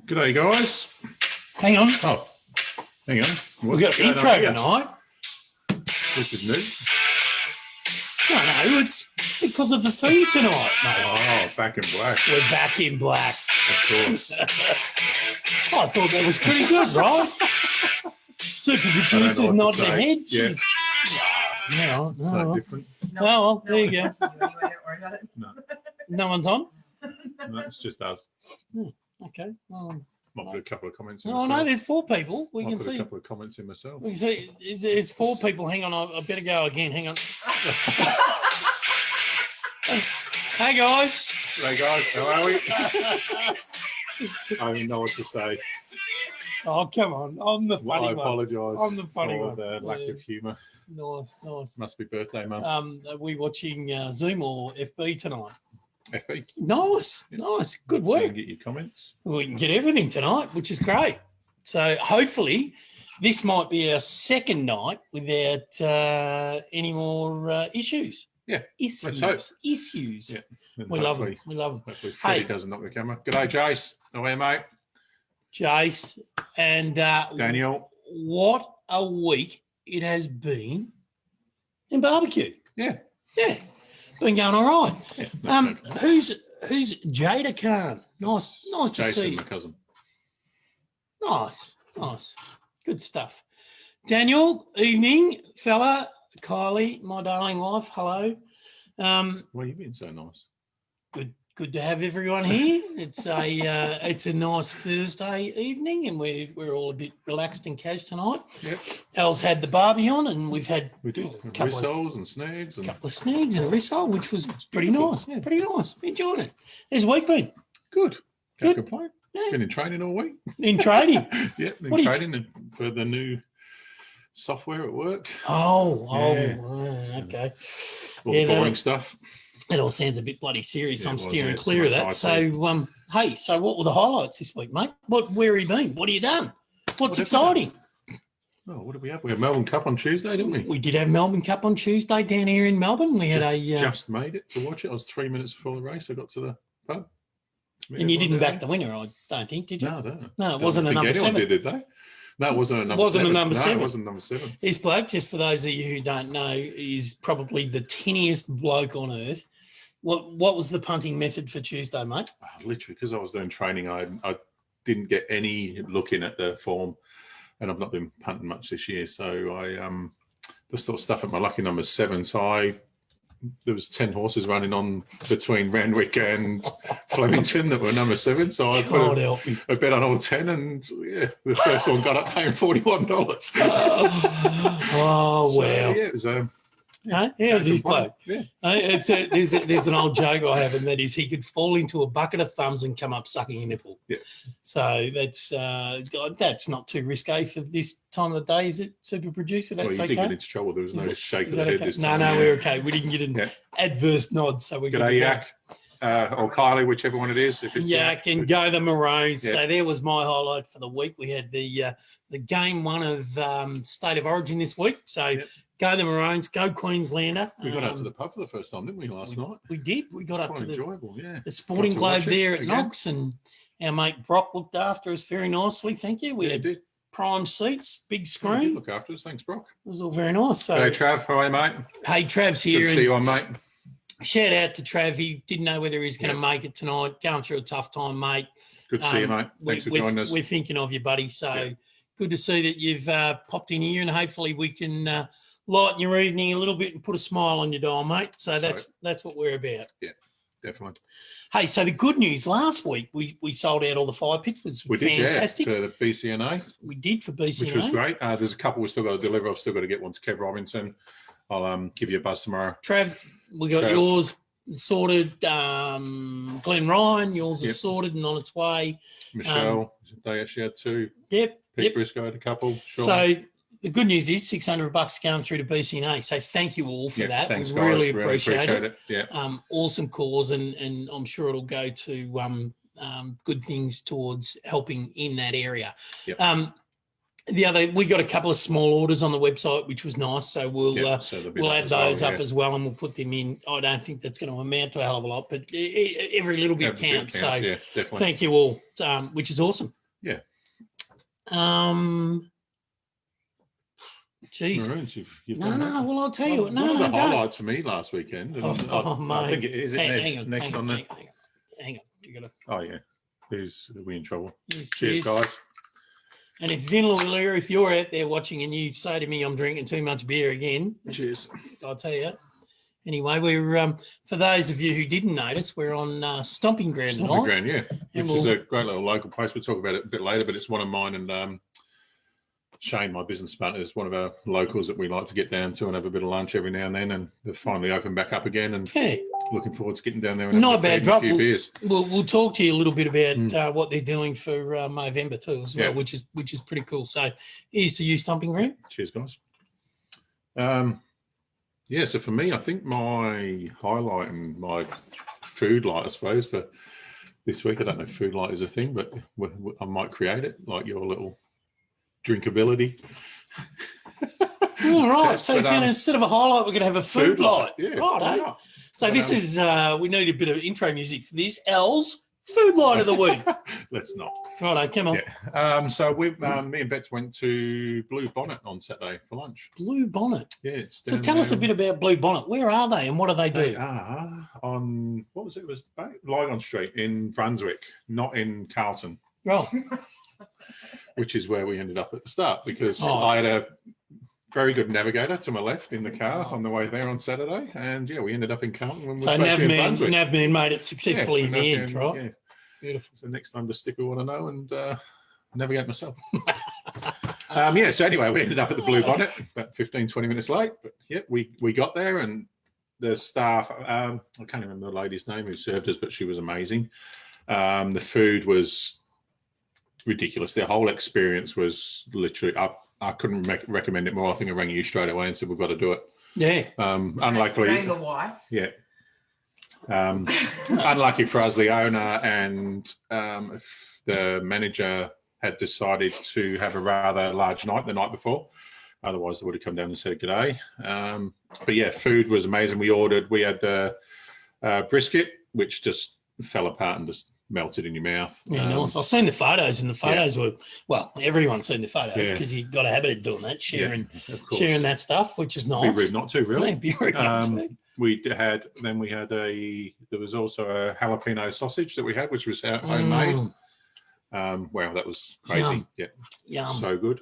G'day, guys. Hang on. Oh, hang on. We've got an intro tonight. This is new. No, it's because of the theme tonight, mate. Oh, back in black. We're back in black. Of course. I thought that was pretty good, right? Super producer's nodding her head. Yeah. No, Something different. Oh, well, there you go. Don't worry about it. No, No one's on? no, it's just us. Okay. Well, Might put a couple of comments in oh, myself. no, there's 4 people. We Might can put see. a couple of comments in myself. We can see. Is 4 people. Hang on. I better go again. Hang on. Hey, guys. Hey, guys. How are we? I don't even know what to say. Oh, come on. I'm the funny I one. apologise I'm the funny for one. the lack of humour. Nice. Must be birthday month. Are we watching Zoom or FB tonight? FB. Nice. Good So you work. can get your comments. We can get everything tonight, which is great. So hopefully this might be our second night without any more issues. Yeah, Issues. let's hope. Issues. Yeah. And We love them. hopefully- We love them. Hopefully Freddie Hey. doesn't knock the camera. G'day, Jace. How are you, mate? Jace. And Daniel. what a week it has been in barbecue. Yeah. Yeah. Been going all right. Yeah, no, Who's Jada Khan? Nice to Jason, see. my cousin. Nice. Good stuff. Daniel, evening, fella. Kylie, my darling wife, hello. Why you being so nice? Good to have everyone here. It's a nice Thursday evening, and we're all a bit relaxed and cash tonight. Yep. Al's had the barbie on, and we've had We did. a couple Rissoles and snags. And of snags and a risol, which was pretty beautiful, nice. yeah. Pretty nice. Enjoying it. How's the week been? Good. Can't Good. complain. Yeah. Been in training all week. In trading. Yeah, been What are you training for the new software at work. Oh, Yeah. okay. All Yeah, the boring stuff. It all sounds a bit bloody serious. Yeah, I'm it was, steering yeah, clear of so that. much So, hey, so what were the highlights this week, mate? Where have you been? What have you done? What's What have we exciting? Oh, what did we have? We had Melbourne Cup on Tuesday, didn't we? We did have Melbourne Cup on Tuesday down here in Melbourne. We had Just made it to watch it. I was 3 minutes before the race. I got to the pub. and you didn't back the winner, I don't think, did you? No, I don't. No, it wasn't a number anyone 7. did they? No, it wasn't a number Wasn't a 7. number No, 7. it wasn't number 7. This bloke, just for those of you who don't know, is probably the tinniest bloke on earth. What was the punting method for Tuesday, mate? Literally, because I was doing training, I didn't get any look in at the form, and I've not been punting much this year. So I just thought stuff at my lucky number 7. So there was 10 horses running on between Randwick and Flemington that were number 7. So I God put help me. a bet on all 10, and yeah, the first one got up paying $41. Oh, So, wow. yeah, it was How's his bloke? Yeah. There's an old joke I have, and that is he could fall into a bucket of thumbs and come up sucking a nipple. Yeah. So that's not too risque for this time of the day, is it, super producer? That's Well, you okay. did get into trouble. There was no shake Is of the that head okay? this No, time. no, yeah. we're okay. We didn't get an Yeah. adverse nod, so we're good. G'day, Yak. Or Kylie, whichever one it is. If it's Yak and go the Maroons. Yeah. So there was my highlight for the week. We had the game 1 of State of Origin this week. So Yep. go the Maroons, go Queenslander. We got out to the pub for the first time, didn't we, last night? We did. We got up Quite to the enjoyable, yeah. the Sporting Got to Globe watch it there at again. Knox, and our mate Brock looked after us very nicely. Thank you. We Yeah, had did. prime seats, big Yeah, he did screen. look after us. Thanks, Brock. It was all very nice. So, Hey, Trav. How are you, mate? hey, Trav's Good here. to see you on, mate. Shout out to Trav. He didn't know whether he was going to Yeah. make it tonight. Going through a tough time, mate. Good to see you, mate. Thanks for joining us. We're thinking of you, buddy. So Yeah. good to see that you've popped in here, and hopefully we can lighten your evening a little bit and put a smile on your dial, mate. So that's what we're about. Definitely. Hey, so the good news, last week we sold out all the fire pits. Was We did, fantastic. yeah, for the BCNA, We did for BCNA. which was great. There's a couple we've still got to deliver. I've still got to get one to Kev Robinson. I'll give you a buzz tomorrow. Trav, we got Trav. yours sorted. Glenn Ryan, yours Yep. is sorted and on its way. Michelle, they actually had 2. Yep. Pete Briscoe had a couple. Sean. So the good news is $600 going through to BCNA. So thank you all for Yeah, that. thanks, We guys. really appreciate it. Yeah. Awesome cause, and I'm sure it'll go to good things towards helping in that area. Yep. We got a couple of small orders on the website, which was nice. So we'll So there'll be we'll that add as well, those up yeah. as well, and we'll put them in. I don't think that's going to amount to a hell of a lot, but every little bit Every bit counts. So yeah, definitely. thank you all, which is awesome. Yeah. Geez. Maroons, you've No, done that. well, I'll tell you what. One No, of the go. highlights for me last weekend. And I think it is next on there. Hang on. You gotta. Oh yeah. Are we in trouble? Cheers, guys. And if Vinla, if you're out there watching and you say to me I'm drinking too much beer again, cheers. I'll tell you. Anyway, we're for those of you who didn't notice, we're on Stomping Ground tonight. Stomping Ground, yeah, which is a great little local place. We'll talk about it a bit later, but it's one of mine and Shane, my business partner, is one of our locals that we like to get down to and have a bit of lunch every now and then. And they've finally opened back up again, and looking forward to getting down there and not a bad drop. A few beers. We'll talk to you a little bit about what they're doing for November too, as well, which is pretty cool. So, here's to you, Stomping Ground. Cheers, guys. Yeah, so for me, I think my highlight and my food light, I suppose, for this week, I don't know if food light is a thing, but I might create it, like your little drinkability. All right, so instead of a highlight, we're going to have a food light. Yeah, right. So this is, we need a bit of intro music for this. El's food light of the week. Let's not. Righto, come on. Yeah. So me and Bets went to Blue Bonnet on Saturday for lunch. Blue Bonnet. Yeah. So tell us a bit about Blue Bonnet. Where are they and what do they do? They are on, what was it? It was Lygon Street in Brunswick, not in Carlton. Right. Which is where we ended up at the start, because I had a very good navigator to my left in the car on the way there on Saturday, and we ended up in Carlton when we were supposed to be in Brunswick. Navman made it successfully in the end, right? Yeah. Beautiful. So next time the sticker want to know and navigate myself. So anyway, we ended up at the Blue Bonnet about 15, 20 minutes late, but we got there, and the staff, I can't remember the lady's name who served us, but she was amazing. The food was ridiculous. Their whole experience was literally I couldn't recommend it more. I think I rang you straight away and said, we've got to do it. Yeah. Unluckily. Rang the wife. Yeah. Unlucky for us, the owner and the manager had decided to have a rather large night the night before. Otherwise, they would have come down and said good day. But yeah, food was amazing. We had the brisket, which just fell apart and just melted in your mouth. Yeah, nice. I've seen the photos, and the photos were, well, everyone's seen the photos because you've got a habit of doing that, sharing that stuff, which is nice. Be rude not to, really. Be rude not to. There was also a jalapeno sausage that we had, which was homemade. Wow, that was crazy. Yum. So good.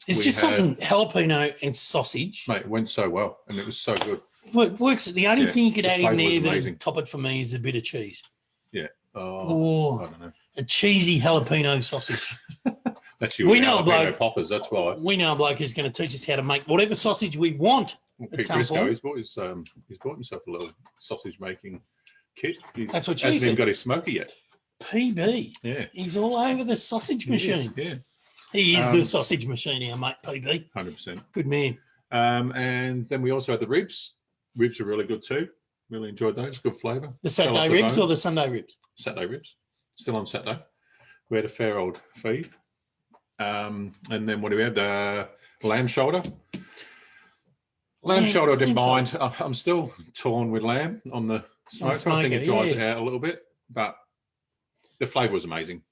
It's just something jalapeno and sausage. Mate, it went so well, and it was so good. Well, it works. The only thing you could add in there that would top it for me is a bit of cheese. Yeah. I don't know. A cheesy jalapeno sausage. That's you. We know a bloke. Poppers. That's why. We know a bloke who's going to teach us how to make whatever sausage we want. Well, Pete Briscoe, he's bought himself a little sausage making kit. That's what she hasn't even got his smoker yet. PB. Yeah. He's all over the sausage machine. He is the sausage machine, our mate, PB. 100%. Good man. And then we also had the ribs. Ribs are really good too. Really enjoyed those. Good flavour. The Saturday ribs or the Sunday ribs? Saturday ribs. Still on Saturday. We had a fair old feed. And then what do we have? The lamb shoulder. Lamb shoulder I didn't mind. I'm still torn with lamb on the smoker. I think it dries it out a little bit, but the flavour was amazing.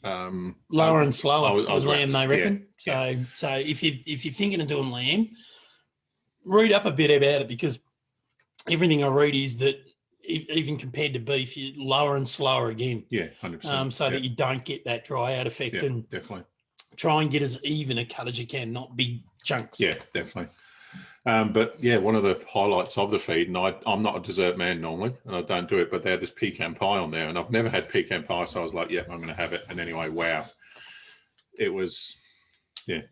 Lower and slower with lamb, they reckon. Yeah. So if you're thinking of doing lamb, read up a bit about it, because everything I read is that even compared to beef, you're lower and slower again. Yeah, 100%. So that you don't get that dry out effect, and definitely try and get as even a cut as you can, not big chunks. Yeah, definitely. But yeah, one of the highlights of the feed, and I'm not a dessert man normally, and I don't do it, but they had this pecan pie on there, and I've never had pecan pie, so I was like, I'm going to have it. And anyway, wow, it was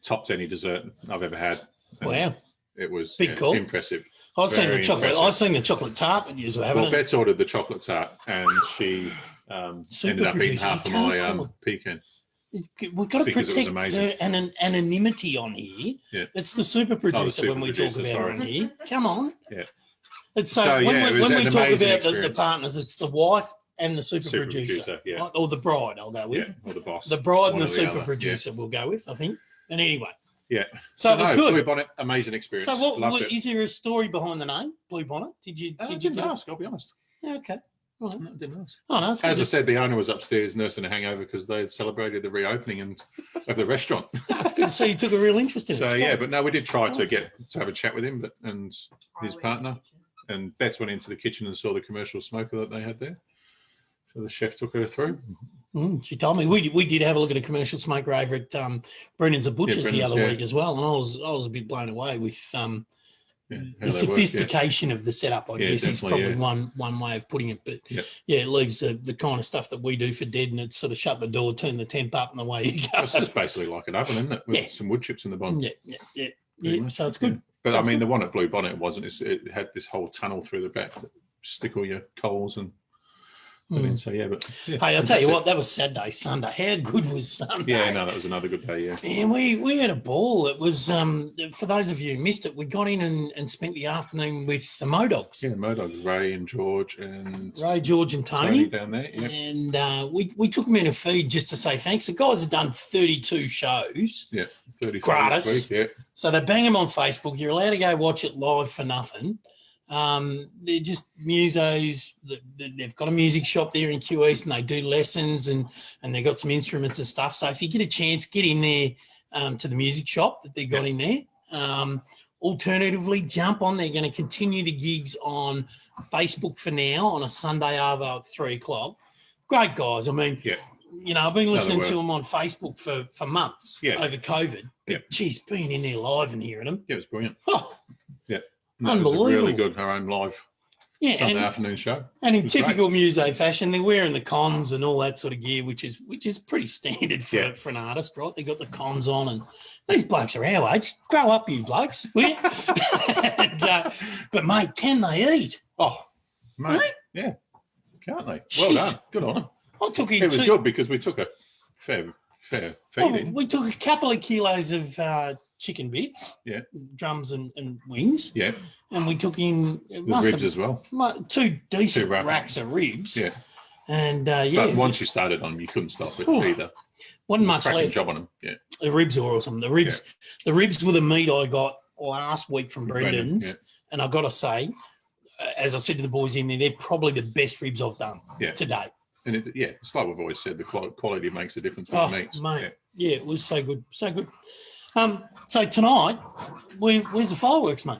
topped any dessert I've ever had. And wow, it was big call, impressive. I've seen the chocolate. I've seen the chocolate tart that you haven't. Well, Bets ordered the chocolate tart, and she ended up eating half of my pecan. We've got to protect her anonymity on here. Yeah. It's the super producer when we talk about her on here. Come on. Yeah. It's when we talk about the partners, it's the wife and the super producer. Yeah. Right? Or the bride, I'll go with. Yeah, or the boss. The bride and the super producer we'll go with, I think. And anyway. Yeah. So it was good. Blue Bonnet, amazing experience. So is there a story behind the name, Blue Bonnet? Did you didn't ask, I'll be honest. Yeah, okay. Right. No, didn't ask. Oh, no, that's As I good. said, the owner was upstairs nursing a hangover because they had celebrated the reopening of the restaurant. That's good to see you took a real interest in it. So It's yeah, great. but no, we did try to have a chat with him, and his partner. And Beth went into the kitchen and saw the commercial smoker that they had there. So the chef took her through. She told me we did have a look at a commercial smoker over at Brennan's and Butchers the other week as well, and I was a bit blown away with the sophistication of the setup. I guess is probably one way of putting it. But it leaves the kind of stuff that we do for dead, and it's sort of shut the door, turn the temp up, and away you go. It's just basically like an oven, isn't it? With some wood chips in the bottom. Yeah. So it's good. But I mean, the one at Blue Bonnet wasn't. It had this whole tunnel through the back that stick all your coals and. So hey, I'll tell you what, that was Saturday, Sunday. How good was Sunday? Yeah, no, that was another good day. Yeah, and we had a ball. It was for those of you who missed it, we got in and spent the afternoon with the Modogs. Yeah, Modogs, Ray, George, and Tony down there. Yeah. And we took them in a feed just to say thanks. The guys have done 32 shows. Yeah, 30 gratis. Week, yeah. So they bang them on Facebook. You're allowed to go watch it live for nothing. They're just musos. They've got a music shop there in Q East, and they do lessons and they've got some instruments and stuff. So if you get a chance, get in there to the music shop that they've got in there. Alternatively, jump on. They're going to continue the gigs on Facebook for now on a Sunday over at 3 o'clock. Great guys. I mean, I've been listening to them on Facebook for months over COVID. But geez, being in there live and hearing them. Yeah, it was brilliant. Oh, yeah. No, unbelievable. It was really good, her own live Sunday afternoon show. And in typical muso fashion, they're wearing the cons and all that sort of gear, which is pretty standard for an artist, right? They got the cons on, and these blokes are our age. Grow up, you blokes. Will you? But mate, can they eat? Oh, mate, yeah, can't they? Well done, good on them. I took it was good because we took a fair feeding. We took a couple of kilos of chicken bits, drums and wings, and we took in ribs as well. Two decent racks of ribs, and But once you started on them, you couldn't stop it either. Wasn't much left. Job on them, The ribs are awesome. The ribs were the meat I got last week from Brendan's, and I've got to say, as I said to the boys in there, they're probably the best ribs I've done to date. And it's like we've always said, the quality makes a difference with the meats. Mate. Yeah, it was so good, so good. So tonight, where's the fireworks, mate?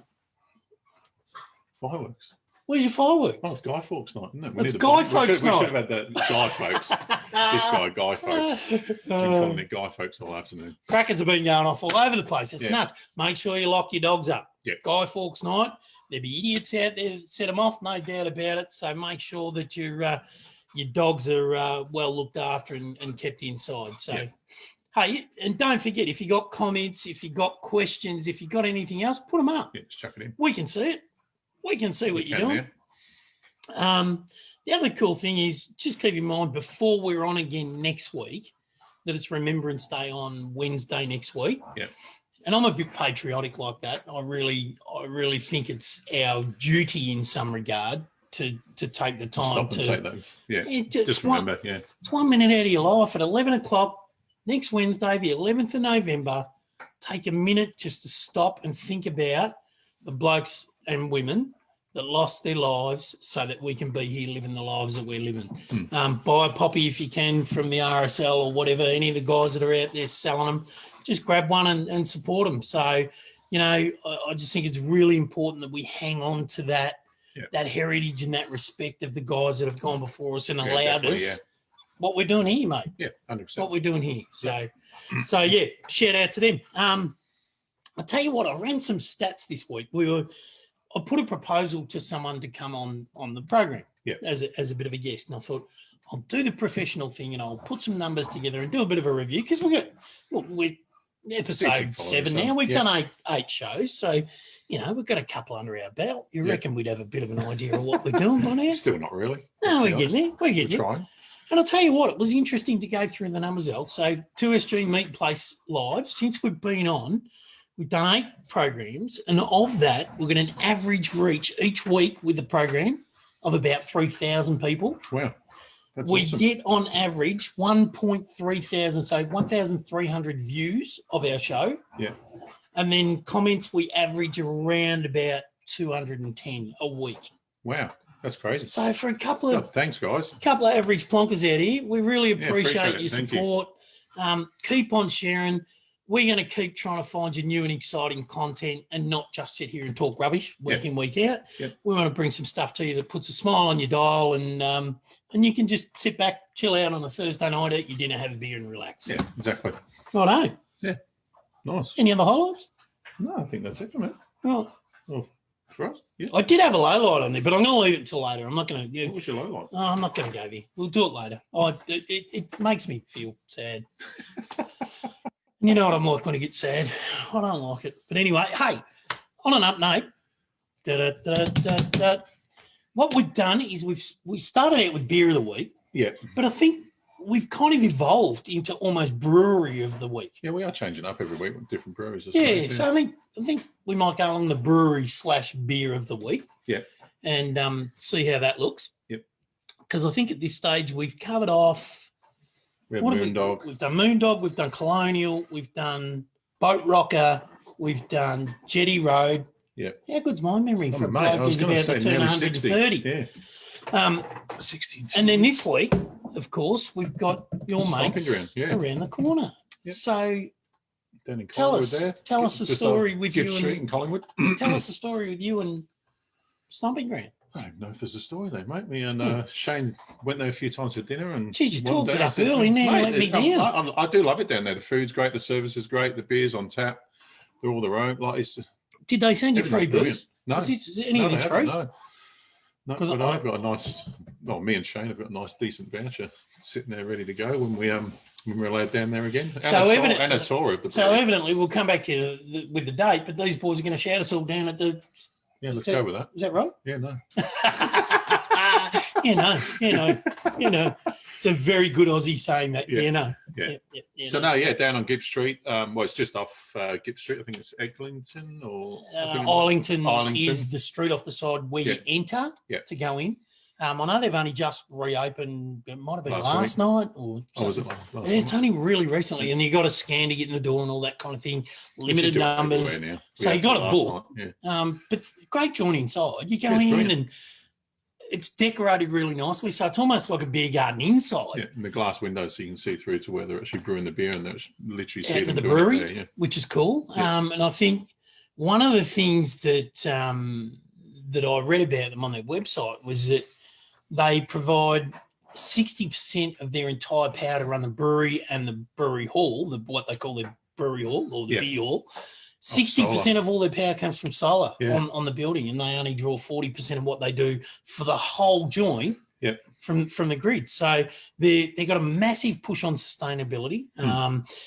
Fireworks? Where's your fireworks? Oh, it's Guy Fawkes night, isn't it? It's Guy Fawkes night. We should have had the Guy Fawkes. This guy, Guy Fawkes. Been calling it Guy Fawkes all afternoon. Crackers have been going off all over the place. It's nuts. Make sure you lock your dogs up. Yeah. Guy Fawkes night. There'll be idiots out there that set them off, no doubt about it. So make sure that your dogs are well looked after and kept inside. So, hey, and don't forget, if you got comments, if you got questions, if you got anything else, put them up. Yeah, just chuck it in. We can see it. We can see what you're doing. The other cool thing is just keep in mind before we're on again next week that it's Remembrance Day on Wednesday next week. Yeah. And I'm a bit patriotic like that. I really think it's our duty in some regard to take the time to take those. Yeah. Just remember. It's 1 minute out of your life at 11 o'clock next Wednesday, the 11th of November. Take a minute just to stop and think about the blokes and women that lost their lives so that we can be here living the lives that we're living. Buy a poppy if you can from the RSL or whatever, any of the guys that are out there selling them. Just grab one and support them. So, I just think it's really important that we hang on to that heritage and that respect of the guys that have gone before us and allowed us what we're doing here, mate. Yeah, 100%. What we're doing here. So shout out to them. I'll tell you what, I ran some stats this week. I put a proposal to someone to come on the program as a bit of a guest, and I thought I'll do the professional thing and I'll put some numbers together and do a bit of a review because we're episode 7 now. We've done eight shows, so we've got a couple under our belt. You reckon we'd have a bit of an idea of what we're doing by now? Still not really. No, we're getting there. We're getting there. Trying. And I'll tell you what, it was interesting to go through the numbers, El. So 2SG Meatin Place Live, since we've been on, we've done 8 programs, and of that, we're going to average reach each week with the program of about 3,000 people. Wow. That's we awesome. get on average 1.3 thousand, so 1,300 views of our show. Yeah. And then comments, we average around about 210 a week. Wow. That's crazy. So for a couple Oh, of thanks, guys. average plonkers out here, we really appreciate your Thank support. Keep on sharing. We're going to keep trying to find you new and exciting content and not just sit here and talk rubbish week in, week out. Yep. We want to bring some stuff to you that puts a smile on your dial, and you can just sit back, chill out on a Thursday night, eat your dinner, have a beer and relax. Yeah, exactly. Righto. Yeah, nice. Any other highlights? No, I think that's it for me. Well, for us, yeah. I did have a low light on there, but I'm going to leave it until later. I'm not going to. What was your low light? Oh, I'm not going to go there. We'll do it later. It makes me feel sad. You know what I'm like when I get sad. I don't like it. But anyway, hey, on an up note, what we've done is we started out with beer of the week. Yeah. But I think we've kind of evolved into almost brewery of the week. Yeah, we are changing up every week with different breweries. Yeah, so I think we might go along the brewery / beer of the week. Yeah. And see how that looks. Yep. Because I think at this stage we've covered off. We have Moondog. We've done Moondog, we've done Colonial, we've done Boat Rocker, we've done Jetty Road. Yeah. How good's my memory for a mate, bloke who's about to turn 130? Yeah. 60. And then this week, of course, we've got your mates around the corner. Yep. So Down in tell Collingwood us there. a story with Gift you Street in and Collingwood. tell us a story with you and Stomping Ground. I don't know if there's a story there, mate. Me and Shane went there a few times for dinner. And geez, you one talked day it up early now and let me down. I do love it down there. The food's great, the service is great, the beer's on tap. They're all their own. Like, did they send you free booze? No. Is any of this free? No. But I've got a nice. Well, me and Shane have got a nice, decent voucher sitting there ready to go when we're allowed down there again. And a tour of the. So evidently, we'll come back to with the date, but these boys are going to shout us all down at the. Yeah, let's go with that. Is that right? Yeah, no. you know. It's a very good Aussie saying that. Yeah. You know. Yeah. So down on Gibb Street. Well, it's just off Gibb Street. I think it's Eglinton or Arlington is the street off the side where you enter to go in. I know they've only just reopened. It might have been last night or something. Was it last night? It's only really recently, and you got a scan to get in the door and all that kind of thing. Limited numbers, so you got a book. Yeah. But great joint inside. You go in and it's decorated really nicely, so it's almost like a beer garden inside. Yeah, and the glass windows so you can see through to where they're actually brewing the beer, and they're literally see them the doing brewery, it there, which is cool. Yeah. And I think one of the things that that I read about them on their website was that they provide 60% of their entire power to run the brewery and the brewery hall, what they call their brewery hall or the beer hall. 60% of all their power comes from solar on the building, and they only draw 40% of what they do for the whole joint from the grid. So they've got a massive push on sustainability.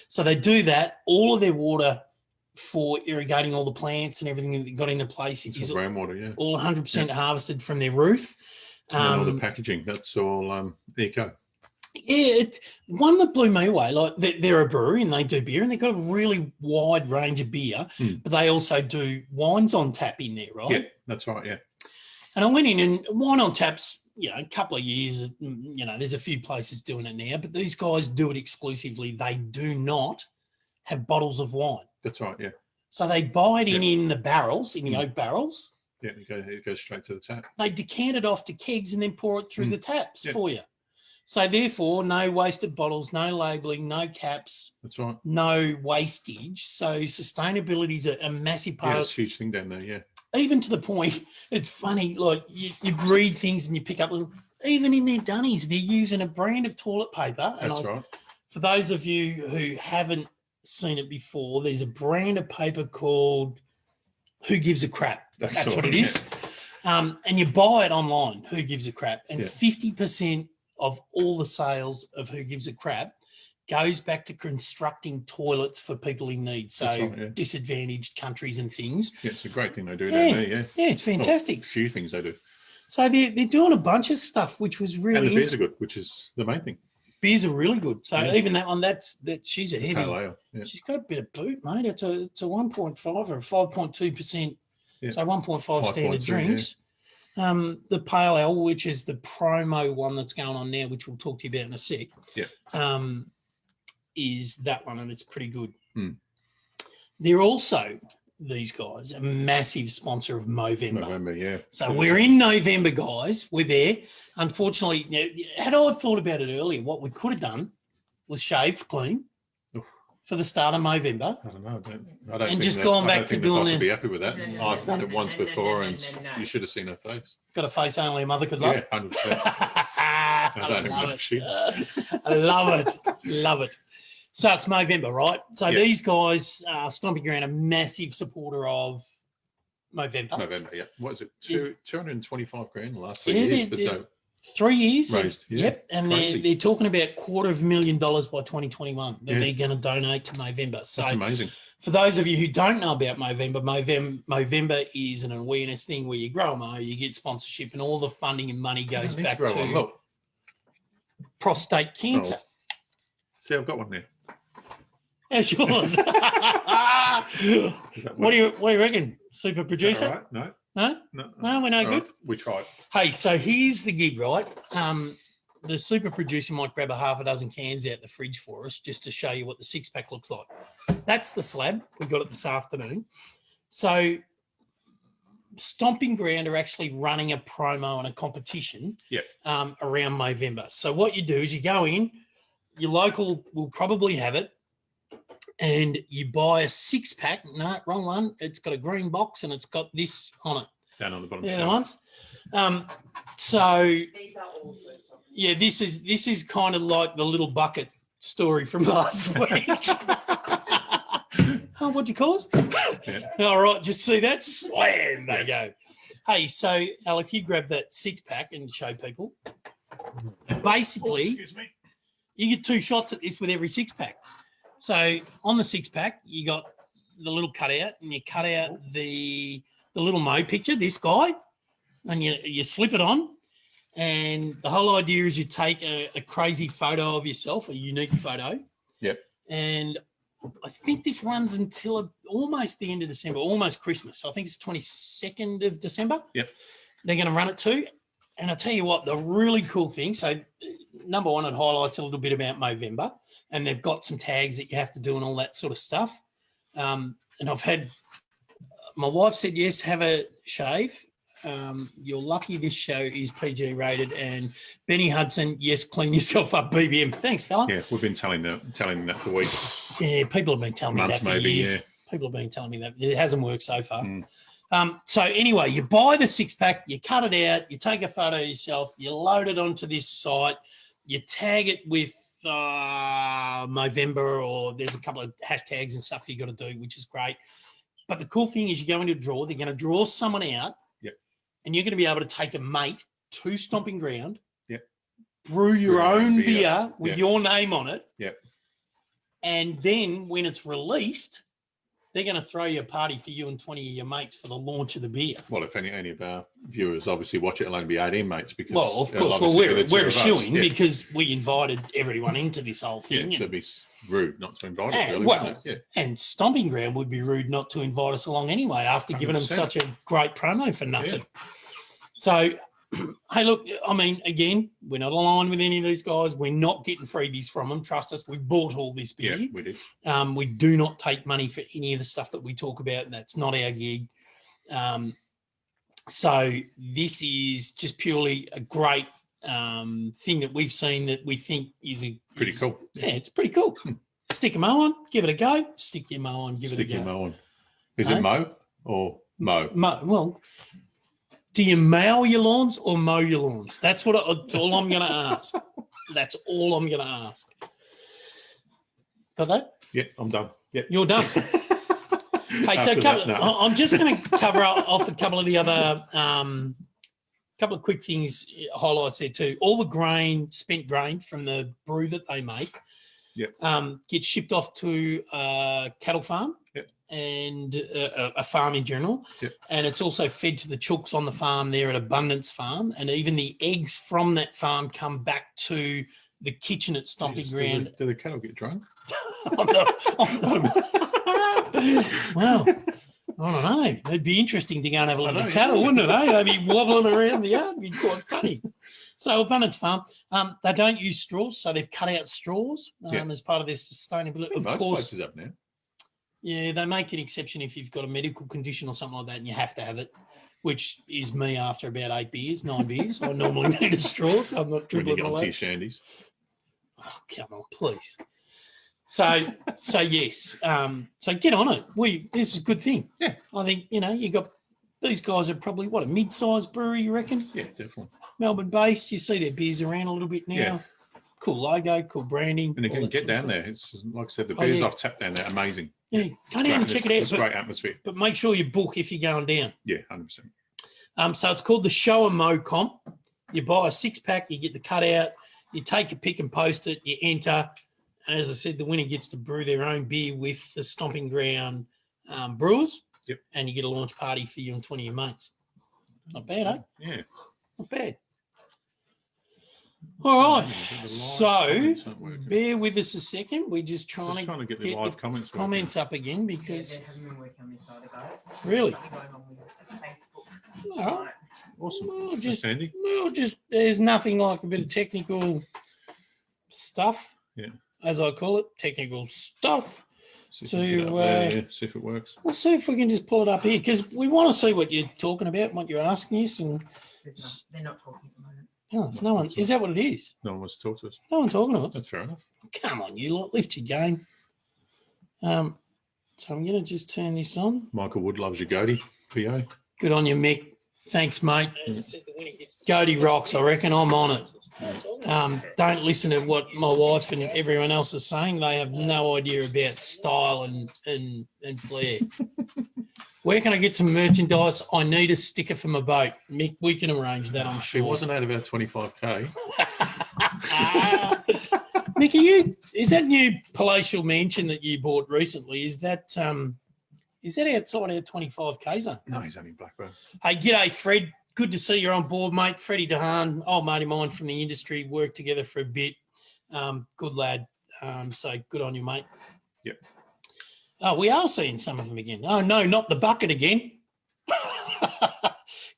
So they do that. All of their water for irrigating all the plants and everything that they got into place is rainwater, all 100% harvested from their roof. And all the packaging, that's all eco. Yeah, one that blew me away. Like they're a brewery and they do beer, and they've got a really wide range of beer, but they also do wines on tap in there, right? Yeah, that's right. Yeah. And I went in, and wine on tap's, a couple of years. There's a few places doing it now, but these guys do it exclusively. They do not have bottles of wine. That's right. Yeah. So they buy it in the barrels, in the oak barrels. Yeah, it goes straight to the tap. They decant it off to kegs and then pour it through the taps for you. So therefore, no wasted bottles, no labelling, no caps. That's right. No wastage. So sustainability is a massive part. Yeah, it's a huge thing down there, yeah. Even to the point, it's funny, like you read things and you pick up little, even in their dunnies, they're using a brand of toilet paper. That's right. For those of you who haven't seen it before, there's a brand of paper called Who Gives a Crap. That's what it is. And you buy it online, Who Gives a Crap. And 50% of all the sales of Who Gives a Crap goes back to constructing toilets for people in need. So disadvantaged countries and things. Yeah, it's a great thing they do down there, yeah. Yeah, it's fantastic. A few things they do. So they're doing a bunch of stuff, which was really... And the beers are good, which is the main thing. Beers are really good. So even that one, she's a heavy... Pale ale, yeah. She's got a bit of boot, mate. It's a 1.5 or 5.2%. Yeah. So 1.5 standard drinks. Yeah. The pale ale, which is the promo one that's going on now, which we'll talk to you about in a sec, is that one, and it's pretty good. They're also these guys, a massive sponsor of Movember. November, yeah. So we're in November, guys. We're there. Unfortunately, had I thought about it earlier, what we could have done was shaved clean for the start of November. I don't know. I don't And think just that, gone I back don't to think the doing boss the- would be happy with that. No, I've done it once before, and no. you should have seen her face. Got a face only a mother could love. Yeah, 100%. I don't love know it. she I love it. Love it. So it's Movember, right? So Yeah. these guys, Stomping Ground, a massive supporter of Movember. November, yeah. What is it? 225 grand the last Yeah, 3 years. they- that don't 3 years. raised. Yeah, Yep. And crazy. they're talking about $250,000 by 2021 that Yeah. they're going to donate to Movember. So That's amazing. for those of you who don't know about Movember is an awareness thing where you grow a mo, you get sponsorship, and all the funding and money goes I need back to grow one. to Look, prostate cancer. see, I've got one there. That's yours. Is that What do you reckon, super producer? All right? No, No? no, No, we're no All good. right, we tried. Hey, so here's the gig, right? The super producer might grab a half a dozen cans out the fridge for us just to show you what the six-pack looks like. That's the slab. We got it this afternoon. So Stomping Ground are actually running a promo and a competition around Movember. So what you do is you go in, your local will probably have it, and you buy a six-pack. No, wrong one. It's got a green box and it's got this on it. Down on the bottom. Yeah, the ones. So These are also stomping. yeah, this is kind of like the little bucket story from last week. Oh, what'd you call us? Yeah. All right, just see that slam. They go. Hey, so Al, if you grab that six-pack and show people, basically Excuse me. you get 2 shots at this with every six-pack. So on the six-pack, you got the little cutout, and you cut out the little Mo picture, this guy, and you slip it on. And the whole idea is you take a crazy photo of yourself, a unique photo. Yep. And I think this runs until almost the end of December, almost Christmas. I think it's 22nd of December. Yep. They're going to run it too. And I tell you what, the really cool thing, so number one, it highlights a little bit about Movember, and they've got some tags that you have to do and all that sort of stuff. And I've had, my wife said, yes, have a shave. You're lucky this show is PG rated. And Benny Hudson, yes, clean yourself up, BBM. Thanks, fella. Yeah, we've been telling them that for weeks. Yeah, people have been telling me Months, that for maybe, years. yeah. People have been telling me that. It hasn't worked so far. Mm. So anyway, you buy the six-pack, you cut it out, you take a photo of yourself, you load it onto this site, you tag it with Movember, or there's a couple of hashtags and stuff you got to do, which is great. But the cool thing is you go into a draw, they're going to draw someone out, Yep. and you're going to be able to take a mate to Stomping Ground, Yep. brew your own beer with Yep. your name on it, Yep. and then when it's released, they're going to throw you a party for you and 20 of your mates for the launch of the beer. Well, if any of our viewers obviously watch it, it'll only be 18 mates because. Well, of course. Well, we're a shoo-in because we invited everyone into this whole Yeah, thing. so it'd be rude not to invite us, really, well, wouldn't it? And Stomping Ground would be rude not to invite us along anyway after giving them 100%. such a great promo for nothing. So, hey, look, I mean, again, we're not aligned with any of these guys. We're not getting freebies from them. Trust us, we bought all this beer. Yeah, we did. We do not take money for any of the stuff that we talk about. That's not our gig. So this is just purely a great thing that we've seen that we think is Pretty cool. Yeah, it's pretty cool. Stick a mo on, give it a go. Stick your mo on, give Stick it a your go. mo on. Is it Mo or Mo? Well, do you mow your lawns or mow your lawns? That's that's all I'm going to ask. That's all I'm going to ask. Got that? Yeah, I'm done. Yeah. You're done. Hey, so I'm just going to cover off a couple of the other, couple of quick things, highlights there too. All the grain, spent grain from the brew that they make, gets shipped off to a cattle farm and a farm in general. And it's also fed to the chooks on the farm there at Abundance Farm. And even the eggs from that farm come back to the kitchen at Stomping Ground. Do the cattle get drunk? Well, I don't know. It'd be interesting to go and have a look at the cattle, wouldn't it? They'd be wobbling around the yard. It'd be quite funny. So Abundance Farm, they don't use straws, so they've cut out straws as part of their sustainability. Of Most course, places up now. Yeah, they make an exception if you've got a medical condition or something like that and you have to have it, which is me after about 9 beers. I normally need a straw, so I'm not When you dribbling get all onto that. your shandies. Oh, come on, please. So yes. So get on it. This is a good thing. Yeah. I think, you got these guys are probably a mid-sized brewery, you reckon? Yeah, definitely. Melbourne based. You see their beers around a little bit now. Yeah. Cool logo, cool branding. And again, get down there. It's like I said, the beers I've tapped down there, amazing. Yeah, go down and check it out. It's great atmosphere. But make sure you book if you're going down. Yeah, 100%. So it's called the Show and Mo Comp. You buy a 6-pack, you get the cutout, you take a pick and post it, you enter, and as I said, the winner gets to brew their own beer with the Stomping Ground brewers. Yep. And you get a launch party for you and 20 of your mates. Not bad, eh? Yeah. Not bad. All right. So bear with us a second. We're just trying to get the live comments up again because. Yeah, they haven't been working on this side, guys. Really? Something going on with Facebook. All right. Awesome. Well, just there's nothing like a bit of technical stuff. Yeah. As I call it, technical stuff. See if it works. We'll see if we can just pull it up here because we want to see what you're talking about, what you're asking us, and they're not talking at the moment. oh, it's no one. Is that what it is? No one wants to talk to us. No one talking to us. That's fair enough. Come on, you lot, lift your game. So I'm going to just turn this on. Michael Wood loves your goatee, PO. Good on you, Mick. Thanks, mate. As I said, the winner gets goatee rocks. I reckon I'm on it. Don't listen to what my wife and everyone else is saying. They have no idea about style and flair. Where can I get some merchandise? I need a sticker for my boat. Mick, we can arrange that, I'm sure. It wasn't out of our 25K. Mick, is that new palatial mansion that you bought recently? Is that outside our 25K zone? No, he's only Blackburn. Hey, g'day, Fred. Good to see you're on board, mate. Freddie DeHaan, old mate of mine from the industry, worked together for a bit. Good lad. So good on you, mate. Yep. Oh, we are seeing some of them again. Oh, no, not the bucket again.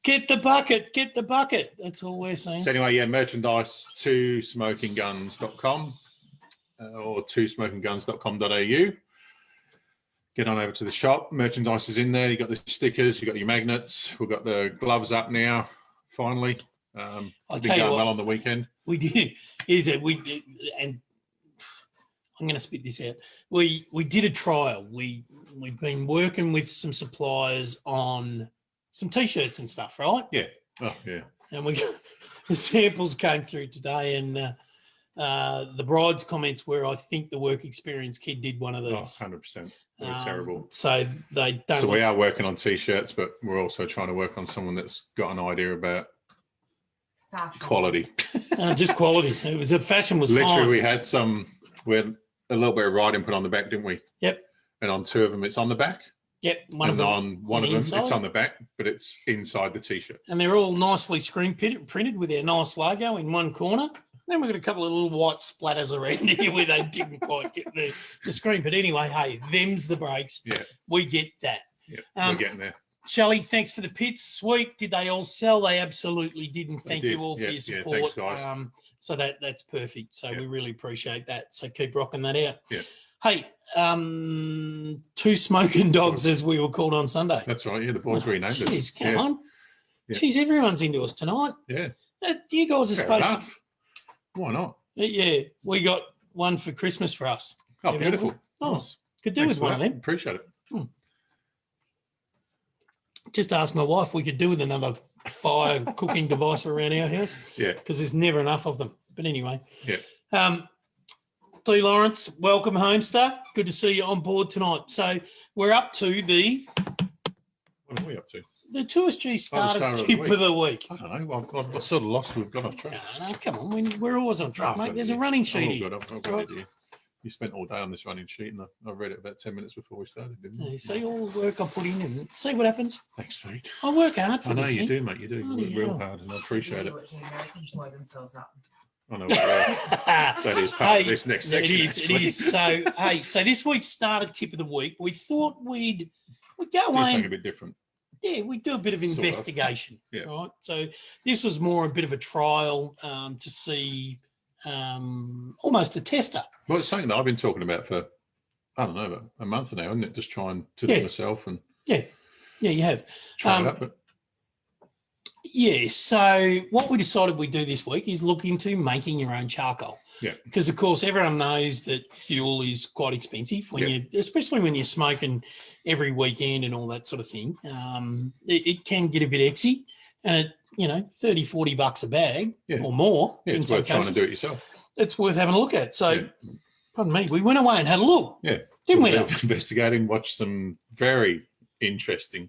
Get the bucket. That's all we're saying. So anyway, yeah, merchandise to smokingguns.com or to smokingguns.com.au. Get on over to the shop. Merchandise is in there. You got the stickers. You got your magnets. We've got the gloves up now. Finally, I'll been tell you going what, well on the weekend. We did. Is it? We did, and I'm going to spit this out. We did a trial. We've been working with some suppliers on some t-shirts and stuff, right? Yeah. Oh yeah. And the samples came through today, and the bride's comments were, I think the work experience kid did one of these. Oh, 100%. They're terrible. So they don't. So we are working on t-shirts, but we're also trying to work on someone that's got an idea about quality. Just quality. It was fashion was literally fine. we had a little bit of writing put on the back, didn't we? Yep. And on 2 of them, it's on the back. Yep. On one of them, it's on the back, but it's inside the t-shirt. And they're all nicely screen printed with their nice logo in one corner. Then we've got a couple of little white splatters around here where they didn't quite get the screen. But anyway, hey, them's the breaks. Yeah. We get that. Yeah, we're getting there. Shelley, thanks for the pits. Sweet. Did they all sell? They absolutely did. And thank you all for your support. Yeah, thanks, guys. So that's perfect. So we really appreciate that. So keep rocking that out. Yeah. Hey, 2 smoking dogs, as we were called on Sunday. That's right. Yeah, the boys renamed it. Jeez, come on. Yeah. Jeez, everyone's into us tonight. Yeah. You guys are supposed to. Why not? Yeah, we got one for Christmas for us. Oh, beautiful. Oh, nice. Could do with one of them. Appreciate it. Just ask my wife. We could do with another fire cooking device around our house. Yeah. Because there's never enough of them. But anyway. Yeah. D. Lawrence, welcome home, star. Good to see you on board tonight. So we're up to the... What are we up to? The Tourist G starter tip of the week. I don't know. I've sort of lost. We've got off track. No, come on. We're always on track, mate. There's a running sheet here. I've got it here. You spent all day on this running sheet, and I read it about 10 minutes before we started, didn't you? Yeah, see all the work I put in and see what happens. Thanks, mate. I work hard for this. I know you do, mate. You do. You work real hard, and I appreciate it. Americans blow themselves up. I know. That is part of this next section. It is. So, so this week's starter tip of the week, we thought we'd go away. Something a bit different. Yeah, we do a bit of investigation, Yeah. right? So this was more a bit of a trial to see almost a tester. Well, it's something that I've been talking about for I don't know, about a month now, isn't it? Just trying to do it myself and Yeah, you have. try it up. But Yeah, so what we decided we'd do this week is look into making your own charcoal. Yeah. Because, of course, everyone knows that fuel is quite expensive, when especially when you're smoking every weekend and all that sort of thing. It can get a bit exy, and it, 30, 40 bucks a bag or more. Yeah, it's worth trying to do it yourself. It's worth having a look at. So, pardon me, we went away and had a look. Yeah. Didn't we? Investigating, watched some very interesting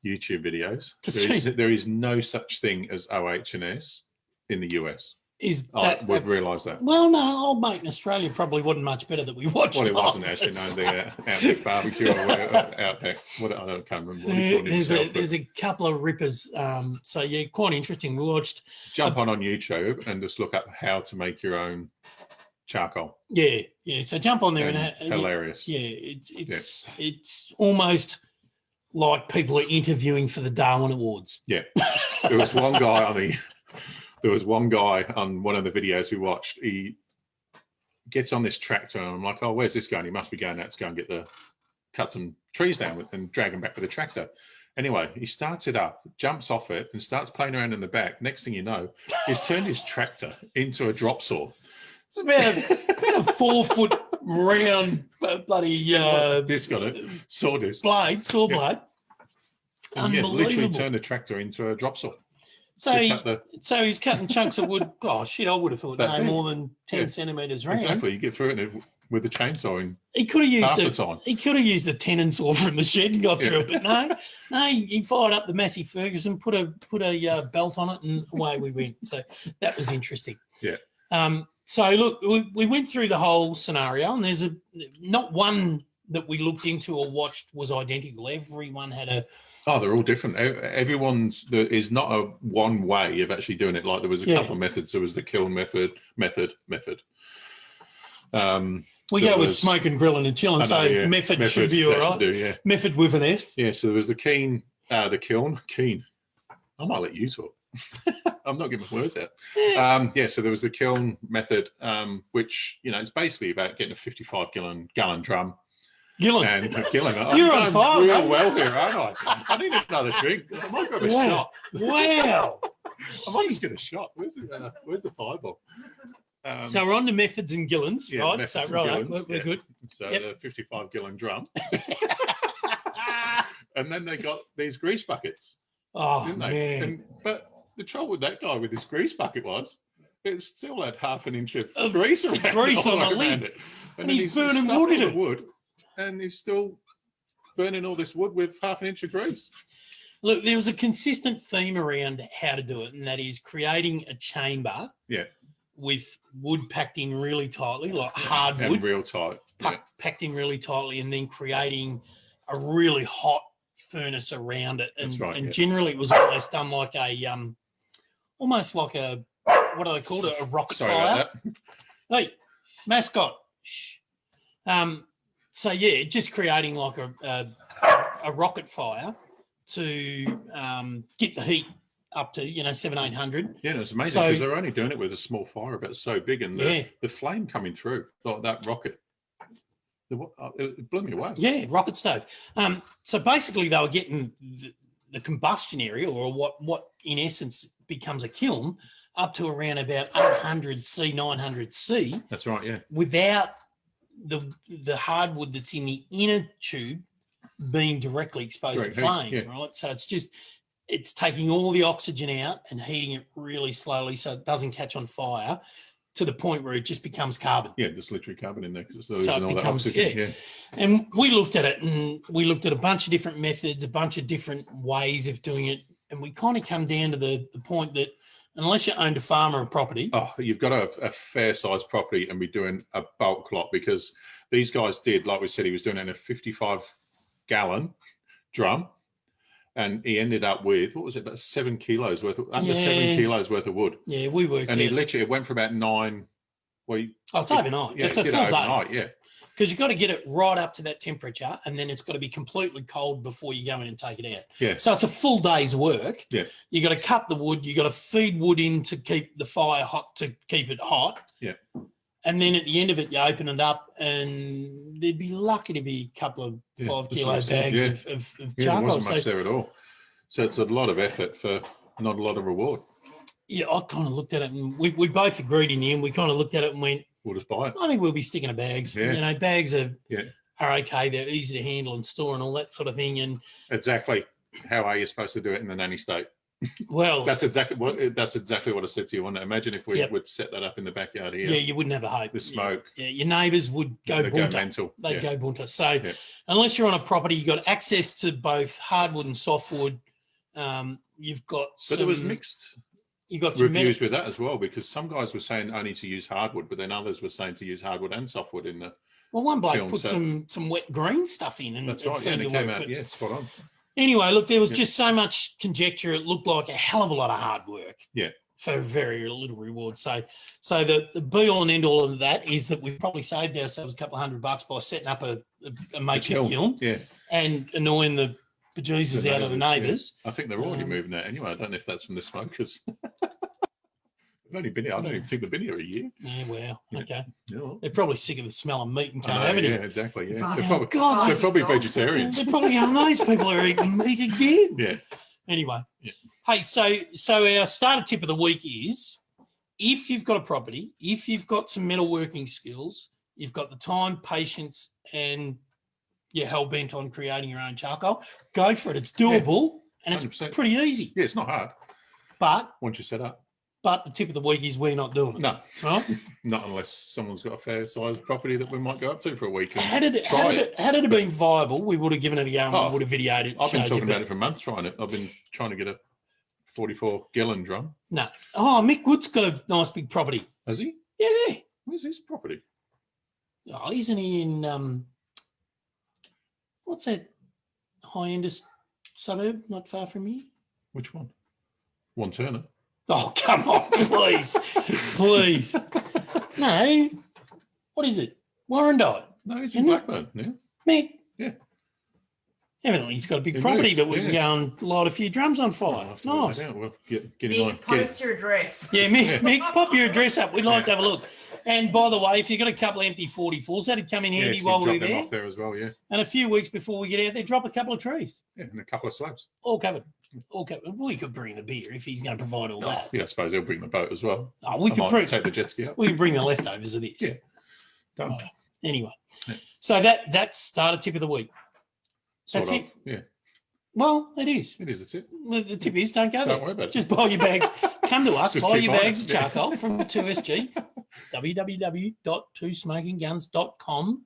YouTube videos. There is no such thing as OH&S in the US. We've realised that. Well, no, old mate in Australia probably wasn't much better that we watched. Well, it wasn't actually. No, the Outback barbecue or Outback. I can't remember what he called himself. There's a couple of rippers. So yeah, quite interesting. We watched. Jump on YouTube and just look up how to make your own charcoal. Yeah. So jump on there and hilarious. Yeah, it's almost like people are interviewing for the Darwin Awards. Yeah, there was one guy on one of the videos we watched. He gets on this tractor, and I'm like, "Oh, where's this going? He must be going out to go and cut some trees down and drag them back with the tractor." Anyway, he starts it up, jumps off it, and starts playing around in the back. Next thing you know, he's turned his tractor into a drop saw. It's about a 4 foot round bloody disc on it, saw blade. Unbelievable. Literally turned a tractor into a drop saw. So he's cutting chunks of wood. Oh shit! I would have thought no more than 10 centimeters round. Exactly. You get through it with a chainsaw in he could have used half the time. He could have used a tenon saw from the shed and got through it, but no. He fired up the Massey Ferguson, put a belt on it, and away we went. So that was interesting. Yeah. So look, we went through the whole scenario, and there's not one that we looked into or watched was identical. Everyone had a. Oh, they're all different. There is not a one way of actually doing it. Like there was a couple of methods. There was the kiln method. We go with Smokin and Grillin and Chillin, so method should be all right. Method with an F. Yeah, so there was the kiln. I might let you talk. I'm not getting my words out. So there was the kiln method, which is basically about getting a 55 gallon drum. Gillin. You're on fire. Real well here, aren't I? I need another drink. I might grab a shot. Wow. I might just get a shot. Where's the fireball? So we're on to methods and gillins, right? So we're good. So the 55 gallon drum. And then they got these grease buckets. Oh, didn't they? man. But the trouble with that guy with this grease bucket was it still had half an inch of grease on the lid. And he's burning wood in it. And he's still burning all this wood with half an inch of grease. Look, there was a consistent theme around how to do it, and that is creating a chamber with wood packed in really tightly, like hardwood. And real tight. Packed in really tightly, and then creating a really hot furnace around it. And generally it was almost done like almost like a, what do they call it? A rocket fire. About that. Hey, mascot. Shh. So yeah, just creating like a rocket fire to get the heat up to 700-800. Yeah, it's amazing because they're only doing it with a small fire about so big, and the flame coming through like that rocket. It blew me away. Yeah, rocket stove. So basically, they were getting the combustion area, or what in essence becomes a kiln, up to around about 800 C, 900 C. That's right. Yeah. Without the hardwood that's in the inner tube being directly exposed to flame, right? So it's taking all the oxygen out and heating it really slowly so it doesn't catch on fire to the point where it just becomes carbon. Yeah, there's literally carbon in there because it's losing all that oxygen. Yeah. And we looked at it, and we looked at a bunch of different methods, a bunch of different ways of doing it, and we kind of come down to the point that unless you owned a farm or a property. Oh, you've got a fair sized property and be doing a bulk lot, because these guys did, like we said, he was doing it in a 55 gallon drum, and he ended up with, what was it, about 7 kilos worth of, under 7 kilos worth of wood. Yeah, we worked. And he literally, it went for about 9. It's overnight. Yeah, it's a full overnight, day. Yeah. Because you've got to get it right up to that temperature, and then it's got to be completely cold before you go in and take it out. Yeah. So it's a full day's work. Yeah. You got to cut the wood. You got to feed wood in to keep the fire hot, to keep it hot. Yeah. And then at the end of it, you open it up, and they'd be lucky to be a couple of 5 kilo bags of There charcoal. wasn't much there at all. So it's a lot of effort for not a lot of reward. Yeah, I kind of looked at it, and we both agreed in the end. We kind of looked at it and went, We'll just buy it. I think we'll be sticking to bags. Yeah. You know, bags are Yeah. okay. They're easy to handle and store and all that sort of thing. And Exactly. How are you supposed to do it in the nanny state? well, That's exactly what I said to you. Imagine if we would set that up in the backyard here. yeah, you wouldn't have a hope. The smoke. Yeah, your neighbours would go They'd go bunter. mental. They'd go bunter. So unless you're on a property, you've got access to both hardwood and softwood. You've got But there was mixed you got some reviews with that as well, because some guys were saying only to use hardwood, but then others were saying to use hardwood and softwood in the. Well, one bloke film, put so- some wet green stuff in, and That's it right. Yeah, seemed and to it came work, out. but- Yeah, spot on. Anyway, look, there was just so much conjecture. It looked like a hell of a lot of hard work. Yeah. For very little reward. So the be all and end all of that is that we've probably saved ourselves a couple of $100 by setting up a makeshift kiln Yeah. and annoying the bejesus out of the neighbours. I think they're already moving out anyway. I don't know if that's from the smokers. They've only been here. I don't even think they've been here a year. Yeah, wow. Yeah. Okay. Yeah. They're probably sick of the smell of meat and I can't know, have any. yeah, exactly. Yeah. Oh, They're probably, God, they're probably dogs. vegetarians. They probably are those people who are eating meat again. Yeah. Anyway. Yeah. Hey, so our starter tip of the week is, if you've got a property, if you've got some metalworking skills, you've got the time, patience, and you're hell bent on creating your own charcoal, go for it. It's doable and it's 100%. pretty easy. Yeah, it's not hard But once you set up. the tip of the week is we're not doing it. No, Right? not unless someone's got a fair sized property that we might go up to for a week. And Had it been viable, we would have given it a go and we would have videoed it. I've been showed talking you, about but it for months trying it. I've been trying to get a 44 gallon drum. no. Oh, Mick Wood's got a nice big property. Has he? Yeah. Where's his property? Oh, isn't he in what's that high-end suburb not far from you? Which one? One Turner. Oh, come on, please. Please. No. What is it? Warrandyte. No, he's in Isn't it? Blackburn. Yeah. Mick. Yeah. Evidently, he's got a big He property moved, that we can yeah. go and light a few drums on I'll fire. have to work Nice. that out. Well, get him on. Nick, post your address. Yeah, Mick, pop your address up. We'd like to have a look. And by the way, if you've got a couple of empty 44s, that'd come in Yeah, handy if you while drop we're them there. off there as well. Yeah. And a few weeks before we get out there, drop a couple of trees. Yeah, and a couple of slabs. All covered. All covered. We could bring the beer if he's going to provide all that. Yeah, I suppose he'll bring the boat as well. Oh, we I could might bring. take the jet ski up. We could bring the leftovers of this. Yeah. Done. Right. Anyway, Yeah. so that's starter tip of the week. Sort That's of. it. Yeah, Well, it is. it is a tip. The tip is don't go there. Don't worry about it. Just buy your bags. Come to us. Just Buy keep your buying bags it. of charcoal from 2SG. www.twosmokingguns.com.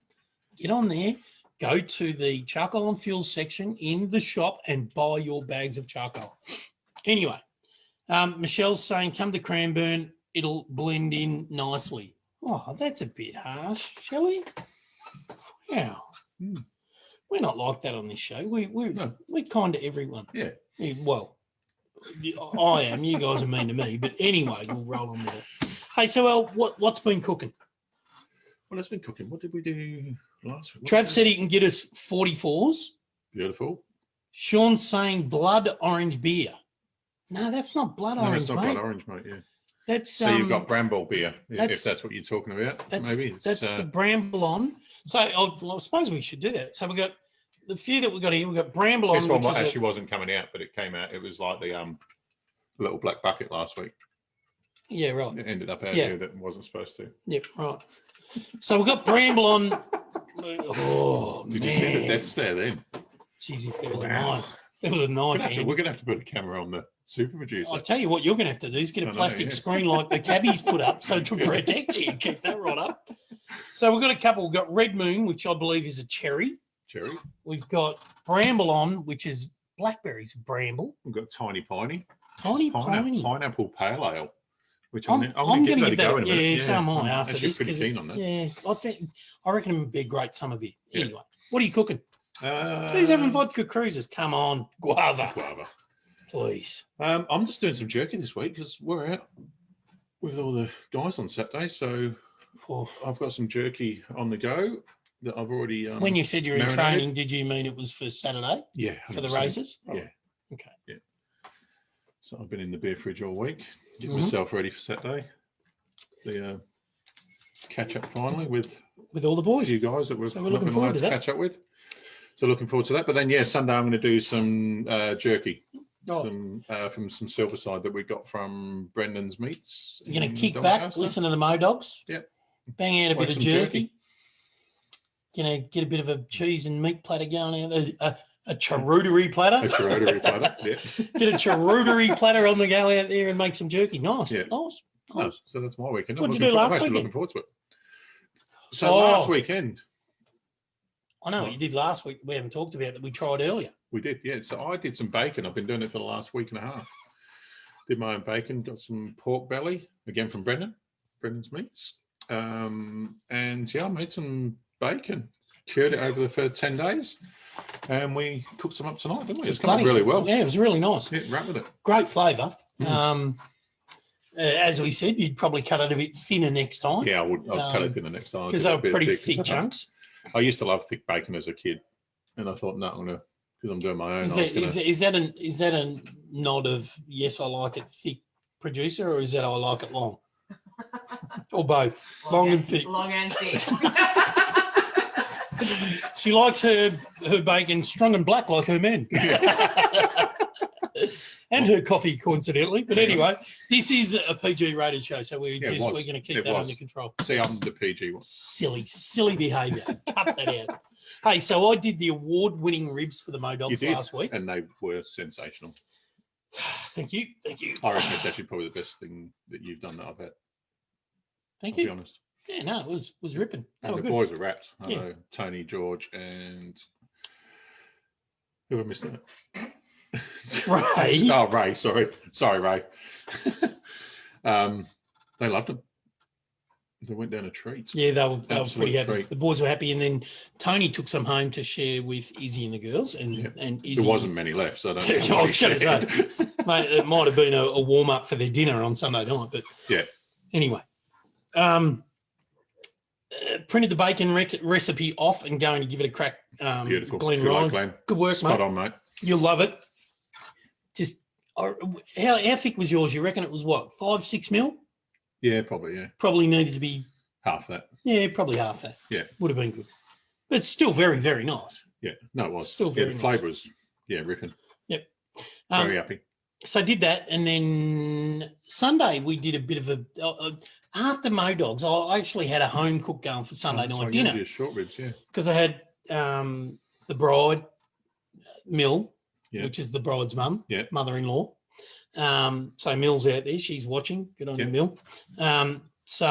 Get on there. Go to the charcoal and fuel section in the shop and buy your bags of charcoal. Anyway, Michelle's saying, come to Cranbourne. It'll blend in nicely. Oh, that's a bit harsh, shall we? Wow. Mm. We're not like that on this show. We're kind to everyone. Yeah. Yeah, well, I am. You guys are mean to me. But anyway, we'll roll on with it. Hey, so what's been cooking? Well, it's been cooking. What did we do last week? Trav said he can get us 44s. Beautiful. Sean's saying blood orange beer. No, that's not blood No, orange, it's not mate. blood orange, mate. Yeah. That's So you've got bramble beer, that's- if that's what you're talking about. Maybe it's, that's the bramble on. So I suppose we should do that. So we've got the few that we've got here. We've got bramble on. this one which is actually wasn't coming out, but it came out. It was like the little black bucket last week. yeah, right. It ended up out Yeah. here that wasn't supposed to. Yep, right. So we've got bramble on. Oh, Did man. you see the death stare then? Jeez, if there was a Wow. knife. There was a knife. Andy. We're going to have to put a camera on the super producer. I'll tell you what you're going to have to do is get a I know, plastic yeah. screen like the cabbies put up so to protect you. Keep that right up. So we've got a couple. We've got Red Moon, which I believe is a cherry. Cherry. We've got Bramble on, which is blackberries, bramble. We've got Tiny Piney. Tiny Piney. Pineapple Pale Ale. Which I'm I'm going to give give that a go that. in a minute. Yeah, so am I I'm after actually this. pretty 'cause keen on that. Yeah, I reckon it would be a great summer beer. Yeah. Anyway, what are you cooking? Who's having vodka cruisers? Come on, guava, Guava. please. I'm just doing some jerky this week because we're out with all the guys on Saturday. So Oh. I've got some jerky on the go that I've already. When you said you were in marinated. training, did you mean it was for Saturday Yeah. for the 100%. races? Yeah. Okay. So I've been in the beer fridge all week, getting Mhm. myself ready for Saturday. The catch up finally with all the boys. you guys that we've So we're not looking been forward allowed to to that. catch up with. So looking forward to that. But then, yeah, Sunday I'm going to do some jerky from some Silverside that we got from Brendan's Meats. You're going in to kick back, Doncaster. listen to the Modogs. Yep. Bang out a Like bit of some jerky. Going to get a bit of a cheese and meat platter going out there. A charcuterie platter. A charcuterie platter, yeah. Get a charcuterie platter on the go out there and make some jerky. Nice, Yeah. nice. No, so that's my weekend. What'd you do last I'm actually weekend? looking forward to it. So last weekend, I know what you did last week. We haven't talked about that. We tried earlier. we did, yeah. So I did some bacon. I've been doing it for the last week and a half. Did my own bacon, got some pork belly, again from Brendan's Meats. And yeah, I made some bacon, cured it over for 10 days. And we cooked some up tonight, didn't we? It's come out really well. Yeah, it was really nice. Yeah, right with it. Great flavour. As we said, you'd probably cut it a bit thinner next time. Yeah, I'll cut it thinner next time. Because they were pretty thick chunks. I used to love thick bacon as a kid. And I thought, no, I'm going to, because I'm doing my own. Is that a nod of, yes, I like it thick producer, or is that I like it long? Or both? Long and thick. Long and thick. She likes her bacon strong and black like her men. And her coffee, coincidentally. But anyway, this is a PG rated show, so we're going to keep that under control. See, I'm the PG one. Silly behaviour. Cut that out. Hey, so I did the award-winning ribs for the Modogs last week. And they were sensational. Thank you. I reckon it's actually probably the best thing that you've done that I've had. Thank I'll you. be honest. Yeah, no, it was ripping. And the boys are wrapped. I know Tony, George, and who have I missed out? Ray. Oh, Ray. Sorry, Ray. They loved them. They went down a treat. Yeah, they were pretty happy. Treat. The boys were happy, and then Tony took some home to share with Izzy and the girls. And Izzy, there wasn't many left, so I don't know. I was going to say, mate, it might have been a warm up for their dinner on Sunday night, but yeah. Anyway, printed the bacon recipe off and going to give it a crack. Beautiful. Glenn Ryan. Glenn. Good work, Spot mate. on, mate. You'll love it. Just how thick was yours? You reckon it was what, 5-6 mil? Yeah, probably. Yeah, probably needed to be half that. Yeah, probably half that. Yeah, would have been good. But it's still very, very nice. Yeah, no, it was Still very the nice. flavour was ripping. Yep, very happy. So I did that, and then Sunday we did a bit of a after Modogs. I actually had a home cook going for Sunday night dinner. Yeah, short ribs, yeah. Because I had the bride, Mill, yeah. which is the bride's mum, yeah. mother-in-law. So Mill's out there. She's watching. Good on you, Mill. So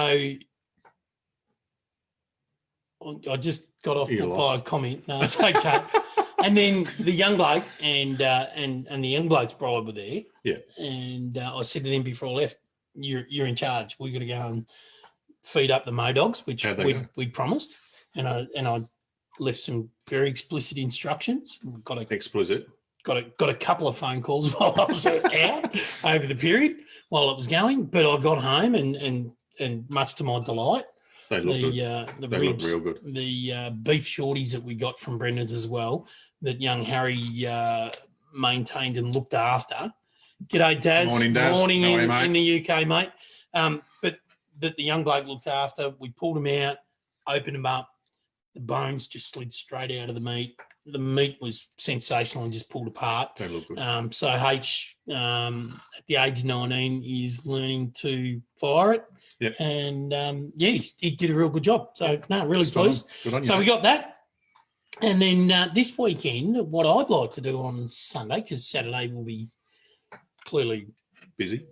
I just got off by a comment. No, it's okay. And then the young bloke and the young bloke's bride were there. Yeah. And I said to them before I left, "You're in charge. We're going to go and feed up the Modogs, which we'd promised." And I left some very explicit instructions. Got a couple of phone calls while I was out over the period while it was going, but I got home and much to my delight, they look ribs, look real good. The beef shorties that we got from Brendan's as well, that young Harry maintained and looked after. G'day, Daz. Morning, Daz. Morning in the UK, mate. But that the young bloke looked after. We pulled him out, opened him up. The bones just slid straight out of the meat. The meat was sensational and just pulled apart. They look good. So H, at the age of 19, is learning to fire it. Yep. And, he did a real good job. So, really pleased. Good on you, so mate. we got that. And then this weekend, what I'd like to do on Sunday, because Saturday will be clearly busy,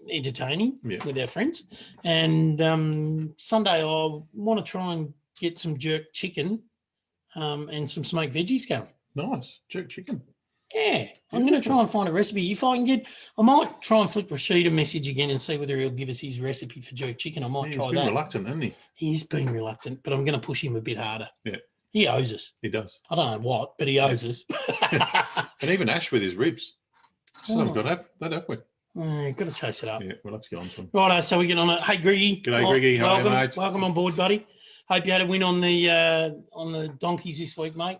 entertaining with our friends. And Sunday, I want to try and get some jerk chicken and some smoked veggies going. Nice. Jerk chicken. Yeah. I'm going to try and find a recipe. If I can I might try and flick Rashid a message again and see whether he'll give us his recipe for jerk chicken. I might try that. He's been reluctant, hasn't he? He's been reluctant, but I'm going to push him a bit harder. Yeah. He owes us. He does. I don't know what, but he owes us. And even Ash with his ribs. Sometimes got to have that, have we? Got to chase it up. Yeah, we'll have to get on to him. Righto, so we get on it. Hey, Griggy. G'day, Griggy. How are you, mate? Welcome on board, buddy. Hope you had a win on the donkeys this week, mate.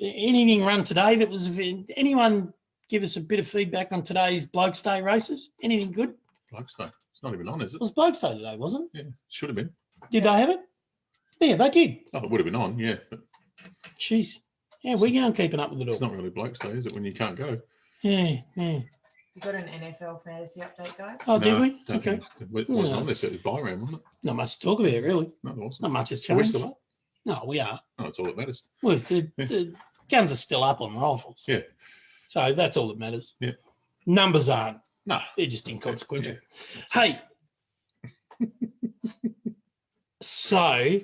Anything run today that was? Anyone give us a bit of feedback on today's Blokes Day races? Anything good? Blokes Day. It's not even on, is It it? was Blokes Day today, wasn't it? Yeah, should have been. Did they have it? Yeah, they did. Oh, it would have been on, yeah. But Jeez. Yeah, we aren't keeping up with it all. it's not really Blokes Day, is it, when you can't go? Yeah, yeah. You got an NFL fantasy update, guys? Oh, did we? Don't Okay. think it wasn't Yeah. on this. It was buy round, wasn't it? Not much to talk about, really. No, it wasn't. Not much has Are we changed. still up? No, we are. Oh, that's all that matters. Well, the guns are still up on rifles. Yeah. So that's all that matters. Yeah. Numbers aren't. No. They're just inconsequential. Yeah. Hey. So,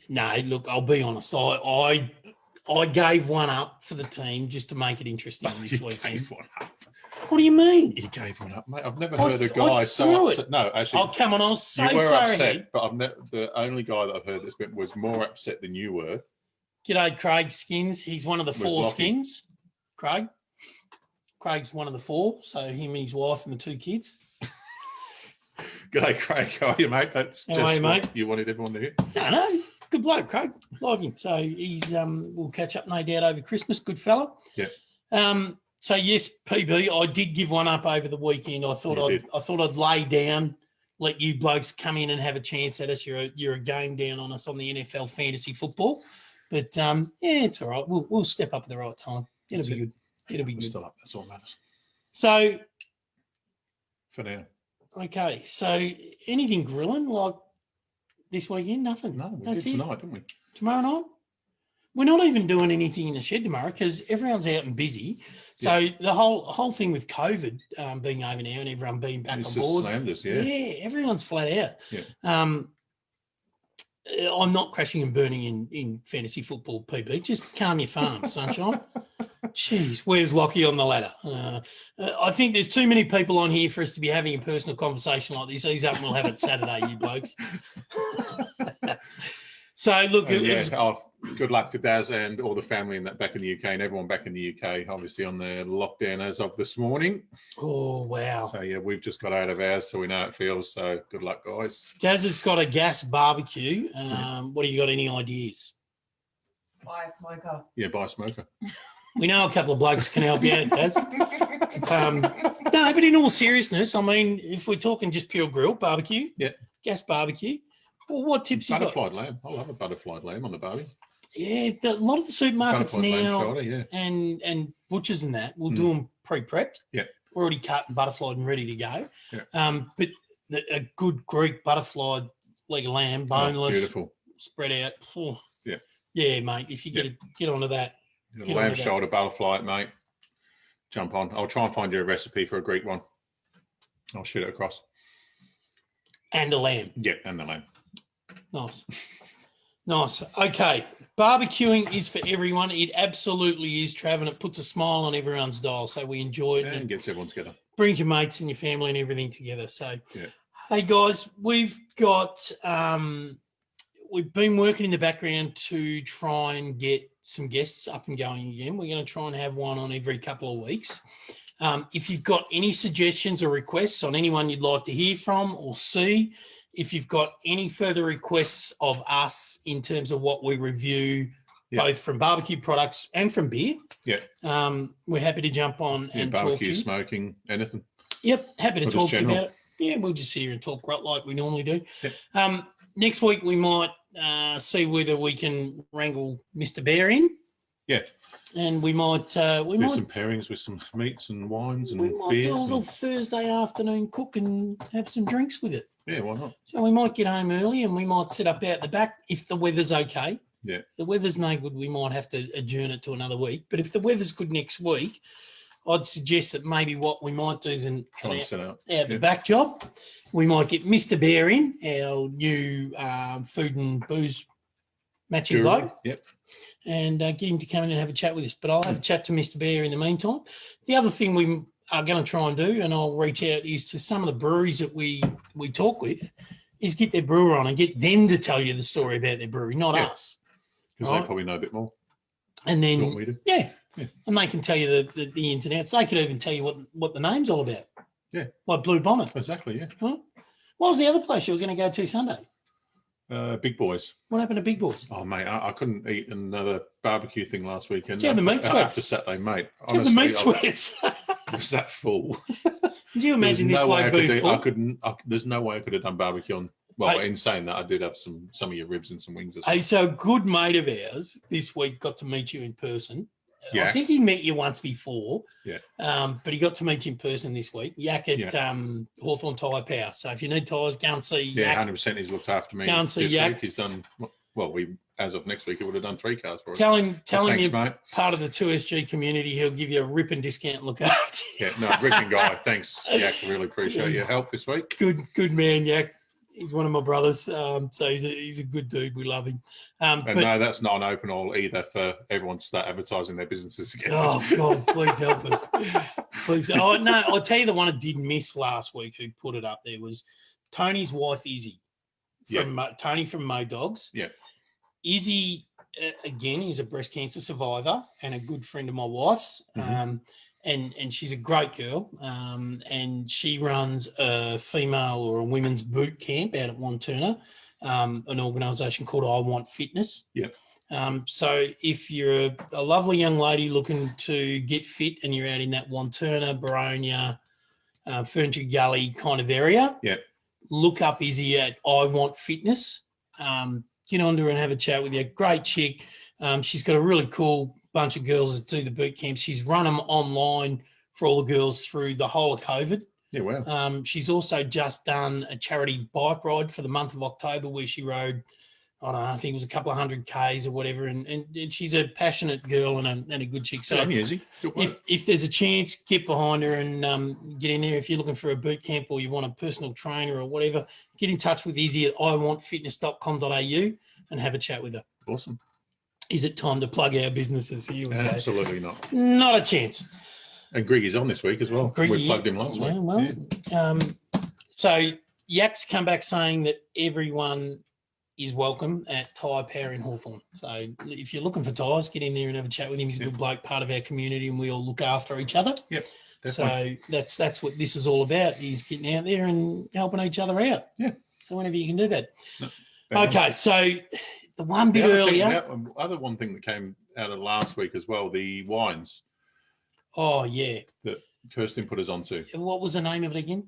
no, look, I'll be honest. I gave one up for the team just to make it interesting this You weekend. gave one up. What do you mean? You gave one up, mate. I've never I heard a th- guy I so threw upset. No, actually, Oh, come on. I was so you were far upset, ahead. but the only guy that I've heard that's been was more upset than you were. G'day, Craig Skins. He's one of the Was 4 Lockie. skins. Craig's one of the 4. So him and his wife and the 2 kids. G'day, Craig. How are you, mate? That's How just are you, what mate? you wanted everyone to hear. No, good bloke, Craig. Like him. So he's we'll catch up no doubt over Christmas. Good fella. Yeah. So yes, PB, I did give one up over the weekend. I thought You did. I'd lay down, let you blokes come in and have a chance at us. You're a game down on us on the NFL fantasy football. But yeah, it's all right. We'll step up at the right time. It'll be good. It'll be We're good. still up. That's all that matters So for now. okay, so anything grilling like this weekend? Nothing. No, we That's did it. tonight, didn't we? Tomorrow night? We're not even doing anything in the shed tomorrow because everyone's out and busy. So the whole thing with COVID being over now and everyone being back It's on just board. slammed us, yeah. Everyone's flat out. Yeah. I'm not crashing and burning in fantasy football, PB. Just calm your farm, sunshine. Jeez, where's Lockie on the ladder? I think there's too many people on here for us to be having a personal conversation like this. He's up and we'll have it Saturday, you blokes. So, look, good luck to Daz and all the family in that back in the UK and everyone back in the UK, obviously on their lockdown as of this morning. Oh, wow. So, yeah, we've just got out of ours, so we know how it feels. So, good luck, guys. Daz has got a gas barbecue. What do you got? Any ideas? Buy a smoker. Yeah, buy a smoker. We know a couple of blokes can help you out, Daz. No, but in all seriousness, I mean, if we're talking just pure grill barbecue, gas barbecue, well, what tips you got? Butterflied lamb. I'll have a butterflied lamb on the barbie. Yeah, a lot of the supermarkets Butterflied lamb now shoulder, yeah. and butchers and that will do them pre-prepped. Yeah. Already cut and butterflied and ready to go. Yeah. But a good Greek butterflied leg of lamb, boneless, beautiful. spread out. Oh, yeah. Yeah, mate. If you get onto that. Lamb shoulder butterfly, mate. Jump on. I'll try and find you a recipe for a Greek one. I'll shoot it across. And a lamb. Yeah, and the lamb. Nice. Nice. Okay. Barbecuing is for everyone. It absolutely is, Trav, and it puts a smile on everyone's dial. So we enjoy it. And gets everyone together. Brings your mates and your family and everything together. So, yeah. Hey, guys, we've got, we've been working in the background to try and get some guests up and going again. We're going to try and have one on every couple of weeks. If you've got any suggestions or requests on anyone you'd like to hear from or see, if you've got any further requests of us in terms of what we review, both from barbecue products and from beer, we're happy to jump on and talk to barbecue, you. smoking, anything. Yep, happy to Or talk just to you general. about it. Yeah, we'll just sit here and talk like we normally do. Yep. Next week we might see whether we can wrangle Mr. Bear in. Yeah. And we might do some pairings with some meats and wines and we might beers. do a little Thursday afternoon cook and have some drinks with it. Yeah, why not? So we might get home early and we might sit up out the back if the weather's okay. Yeah. If the weather's no good, we might have to adjourn it to another week. But if the weather's good next week, I'd suggest that maybe what we might do is Try and set out. the back job. We might get Mr. Bear in, our new food and booze matching bloke. Yep. And get him to come in and have a chat with us. But I'll have a chat to Mr. Bear in the meantime. The other thing we are going to try and do, and I'll reach out, is to some of the breweries that we talk with, is get their brewer on and get them to tell you the story about their brewery, not us. Because they probably know a bit more. And then, than what we do. yeah, and they can tell you the ins and outs. They could even tell you what the name's all about. Yeah. Like Blue Bonnet. Exactly, yeah. Huh? What was the other place you were going to go to Sunday? Big Boys. What happened to Big Boys? Oh, mate, I couldn't eat another barbecue thing last weekend. Do you have the meat sweats? After Saturday, mate. Do you have the meat sweats? I was that full. Did you imagine this bloke being full? There's no way I could have done barbecue on. Well, in saying that, I did have some of your ribs and some wings as well. Hey, so a good mate of ours this week got to meet you in person. Yeah. I think he met you once before. Yeah. But he got to meet you in person this week. Yak at Hawthorn Tyre Power. So if you need tyres, go and see Yak. Yeah, 100%. He's looked after me Go and see this Yak. week. He's done well. As of next week, he would have done 3 cars for us. Tell him Thanks, you're mate. part of the 2SG community. He'll give you a ripping discount and look after you. Yeah, no, ripping guy. Thanks, Yak. Really appreciate your help this week. Good man, Yak. He's one of my brothers, so he's a good dude. We love him. But no, that's not an open all either for everyone to start advertising their businesses again. Oh God, please help us, please. Oh no, I'll tell you the one I did miss last week. Who put it up there was Tony's wife, Izzy, from Tony from Mo Dogs. Yeah, Izzy again is a breast cancer survivor and a good friend of my wife's. And she's a great girl, and she runs a female or a women's boot camp out at Wanturna, an organisation called I Want Fitness. Yeah. So if you're a lovely young lady looking to get fit and you're out in that Wanturna, Baronia, Furniture Gully kind of area, look up Izzy at I Want Fitness. Get on to her and have a chat with you. Great chick. She's got a really cool bunch of girls that do the boot camp. She's run them online for all the girls through the whole of COVID. Yeah, wow. She's also just done a charity bike ride for the month of October where she rode, I don't know, I think it was a couple of 100 Ks or whatever. And she's a passionate girl and a good chick. So if there's a chance, get behind her and get in there. If you're looking for a boot camp or you want a personal trainer or whatever, get in touch with Izzy at iwantfitness.com.au and have a chat with her. Awesome. Is it time to plug our businesses here? Absolutely not. Not a chance. And Griggy's on this week as well. We plugged him last week. Well, so Yak's come back saying that everyone is welcome at Tyre Power in Hawthorn. So if you're looking for tyres, get in there and have a chat with him. He's a good bloke, part of our community, and we all look after each other. Yep. Definitely. So that's what this is all about, is getting out there and helping each other out. Yeah. So whenever you can do that. No, okay, so the one bit earlier. One thing that came out of last week as well, the wines. Oh, yeah. That Kirsten put us onto. What was the name of it again?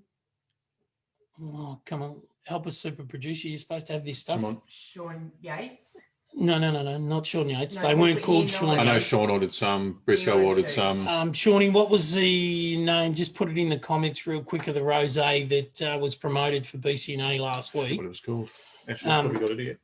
Oh, come on. Help us, super producer. You're supposed to have this stuff. Come on. Sean Yates. No, not Sean Yates. No, they weren't called Sean Yates. I know Sean ordered some. Briscoe ordered some. Shawnee, what was the name? Just put it in the comments real quick of the rosé that was promoted for BCNA last week. What it was called. Actually, probably got it here.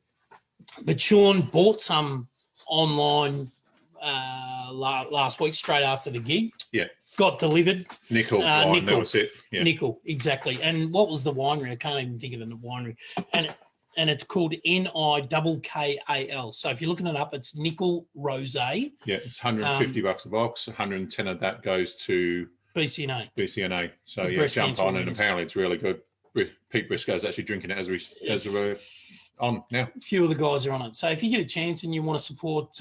But Sean bought some online last week, straight after the gig. Yeah. Got delivered. Nickel wine, that was it. Yeah. Nickel, exactly. And what was the winery? I can't even think of the winery. And it's called NIKKAL. So if you're looking it up, it's Nickel Rosé. Yeah, it's $150 a box. 110 of that goes to BCNA. So yeah, jump on, and apparently it's really good. Pete Briscoe's actually drinking it as we're on now. A few of the guys are on it. So if you get a chance and you want to support,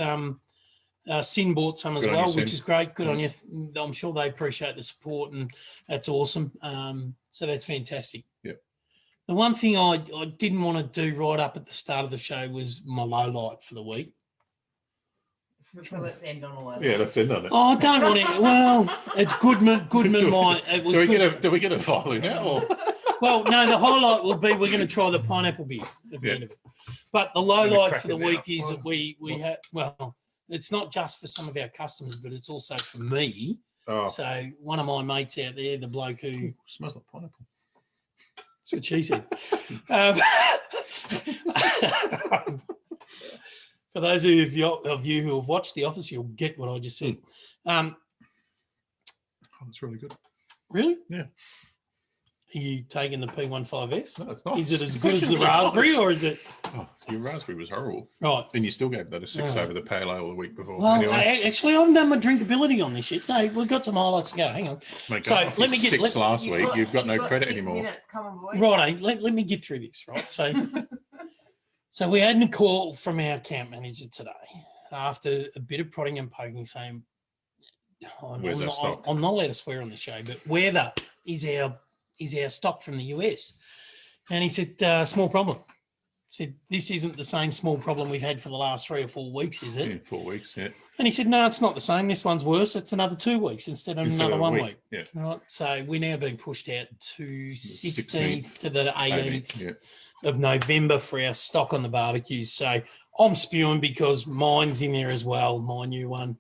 Sin bought some as well, which is great. Good on you. I'm sure they appreciate the support, and that's awesome. So that's fantastic. Yeah. The one thing I didn't want to do right up at the start of the show was my low light for the week. So let's end on a low. Yeah, let's end on it. Oh, I don't want it. Well, it's Goodman. Do we get a following now? Or? Well, no, the highlight will be we're going to try the pineapple beer at the end of it. But the low light for the week is that we have, well, it's not just for some of our customers, but it's also for me. Oh. So one of my mates out there, the bloke who smells like pineapple. That's what she said. For those of you who have watched The Office, you'll get what I just said. Oh, that's really good. Really? Yeah. Are you taking the P15S? No, it's not. Is it as good as the raspberry, or is it? Oh, your raspberry was horrible. Right. And you still gave that a 6 over the pale ale the week before. Well, anyway. actually, I haven't done my drinkability on this yet, so we've got some highlights to go. Hang on. Mate, so let me get 6 last week. You've got no credit 6 anymore. minutes. Come on, boys. Right, let me get through this. Right, so we had a call from our account manager today after a bit of prodding and poking, saying, I'm not allowed to swear on the show, but where is our stock from the US? And he said, small problem. Said, this isn't the same small problem we've had for the last 3 or 4 weeks, is it? Yeah, 4 weeks, yeah. And he said, no, it's not the same. This one's worse. It's another 2 weeks instead of another a 1 week. Yeah. Right. So we're now being pushed out to 16th to the 18th, 18th of November for our stock on the barbecues. So I'm spewing because mine's in there as well, my new one.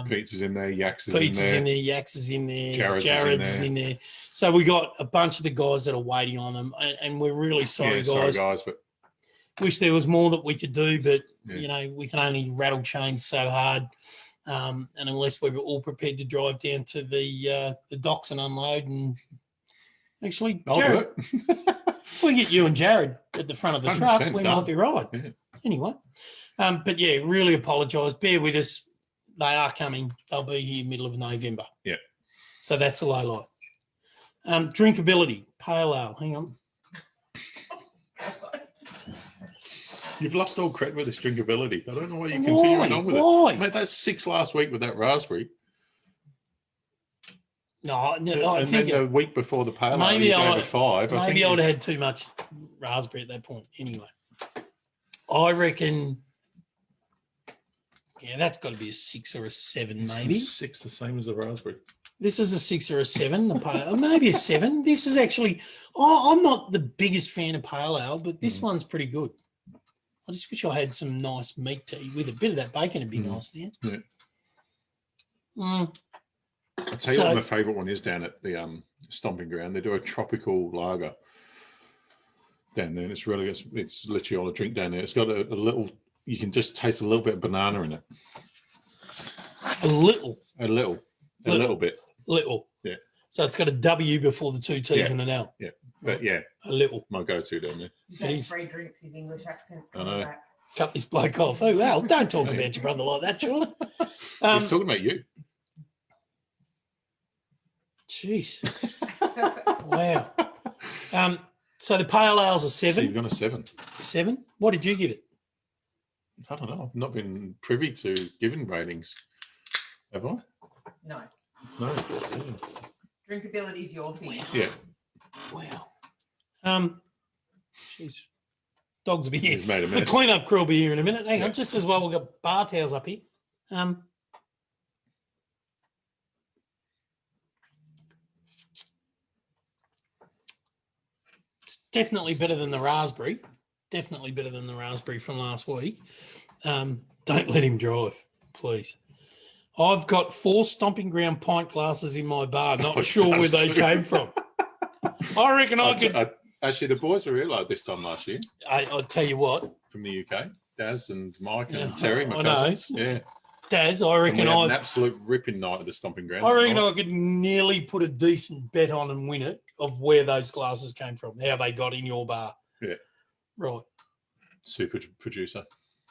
Pete's is in there, Yaks is Pete's in there. Yaks is in there, Jared's is in there. So we got a bunch of the guys that are waiting on them, and we're really sorry, guys. But Wish there was more that we could do, but Yeah. you know, we can only rattle chains so hard. And unless we were all prepared to drive down to the docks and unload, and actually, I'll do Jared, it. if we get you and Jared at the front of the truck, we done. might be right. Yeah. Anyway, but yeah, really apologise. Bear with us. They are coming. They'll be here middle of November. Yeah. So that's a low light. Drinkability, pale ale. Hang on. You've lost all credit with this drinkability. I don't know why you're continuing on with Why? it. Mate, that's 6 last week with that raspberry. No, I And think then the week before the pale ale, maybe you I gave would- it 5. maybe I would have had too much raspberry at that point. Anyway, I reckon, yeah, that's got to be a 6 or a 7, maybe. 6, the same as the raspberry. This is a 6 or a 7, the pale, maybe a 7. This is actually, I'm not the biggest fan of pale ale, but this one's pretty good. I just wish I had some nice meat to eat with a bit of that bacon. Would be nice there. Yeah. Mm. I'll tell you what my favourite one is down at the Stomping Ground. They do a tropical lager down there. And it's literally all a drink down there. It's got a little, you can just taste a little bit of banana in it. A little bit. Little. Yeah. So it's got a W before the 2 T's Yeah. and an L. Yeah. But yeah, A little. my go-to down there. He's had 3 drinks, his English accent's I coming know. back. Cut this bloke off. Oh, well, don't talk Yeah. about your brother like that, Sean. He's talking about you. Jeez. Wow. So the pale ale's a So you've 7. gone a 7. 7. What did you give it? I don't know. I've not been privy to giving ratings. Have I? No. No. Drinkability is your thing. Yeah. Wow. Jeez. Dogs will be here. He's made a The mess. cleanup crew will be here in a minute. Hang Yeah. on, just as well we've got bar towels up here. It's definitely better than the raspberry. Definitely better than the raspberry from last week. Don't let him drive, please. I've got 4 Stomping Ground pint glasses in my bar. Not sure where they came from. I reckon I could. Actually, the boys were here like this time last year I'll tell you what, from the UK. Daz and Mike Yeah, and Terry, my I know. cousins. Yeah. Daz, I And reckon we had an I absolute ripping night at the Stomping Ground. I reckon Right? I could nearly put a decent bet on and win it of where those glasses came from, how they got in your bar. Yeah. Right. Super producer,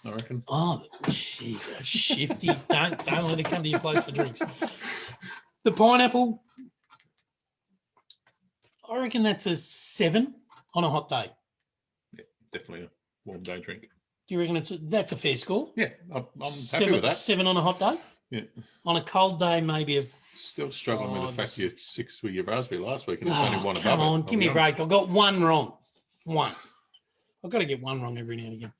I reckon. Oh, jeez, that's shifty. don't let it come to your place for drinks. The pineapple, I reckon that's a 7 on a hot day. Definitely a warm day drink. Do you reckon that's a fair score? Yeah, I'm happy with that. 7 on a hot day? Yeah. On a cold day, maybe a... Still struggling with the Oh, fact you had 6 with your raspberry last week and it's Oh, only one above come it. on, I'll give be me a honest. break. I've got one wrong. One. I've got to get one wrong every now and again.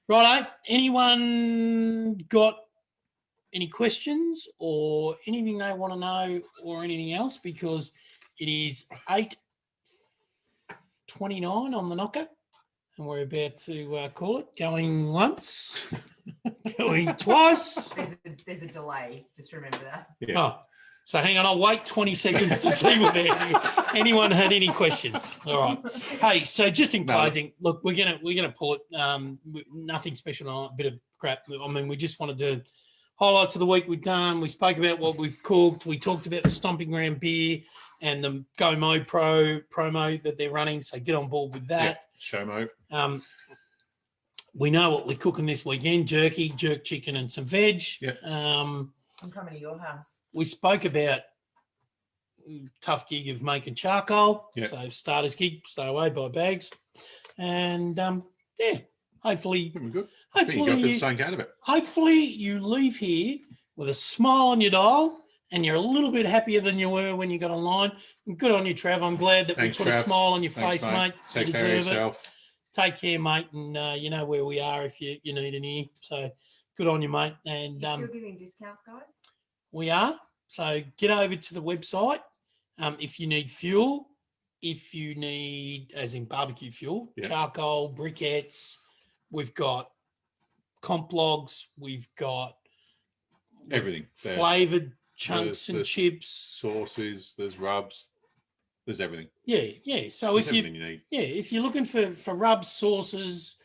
Righto. Anyone got any questions or anything they want to know or anything else? Because it is 8:29 on the knocker and we're about to call it. Going once, going twice. There's a delay. Just remember that. Yeah. Oh, so hang on. I'll wait 20 seconds to see whether anyone had any questions. All right. Hey, so just in No. closing, look, we're gonna pull it. Nothing special on it, a bit of crap. I mean, we just wanted to highlights of the week we've done. We spoke about what we've cooked. We talked about the Stomping Ground beer and the Go Mo Pro promo that they're running. So get on board with that. Show mode. We know what we're cooking this weekend: jerky, jerk chicken, and some veg. Yep. I'm coming to your house. We spoke about tough gig of making charcoal. Yep. So starters gig, stay away, buy bags. And yeah, hopefully Pretty good. I think you got the same out of it. hopefully you leave here with a smile on your dial and you're a little bit happier than you were when you got online. And good on you, Trav. I'm glad that Thanks, we put Trav. a smile on your Thanks, face, mate. Take You care of deserve it. yourself. take care, mate, and you know where we are if you need an ear. So good on you, mate. And You still giving discounts, guys? we are. So get over to the website if you need fuel, if you need, as in barbecue fuel, charcoal, briquettes. We've got comp logs. We've got everything. Flavoured chunks and chips, sauces. There's rubs. There's everything. Yeah. So There's if you everything you need. if you're looking for rubs, sauces,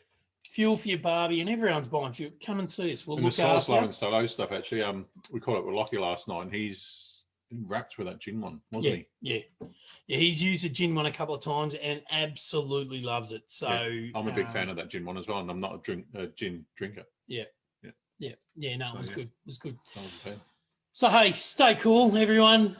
fuel for your barbie, and everyone's buying fuel, come and see us. We'll And look the after salsa you. and solo stuff. Actually, we caught up with Lockie last night, and he's wrapped with that gin one, wasn't he? Yeah. He's used a gin one a couple of times and absolutely loves it. So I'm a big fan of that gin one as well, and I'm not a gin drinker. Yeah. No, it was good. It was good. I was a fan. So hey, stay cool, everyone.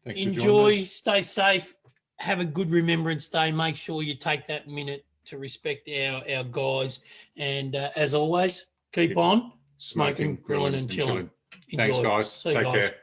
Thanks Enjoy, for stay safe, have a good Remembrance Day. Make sure you take that minute to respect our guys. And as always, keep on smoking, grilling, and chilling. Thanks, guys. See you Take guys. care.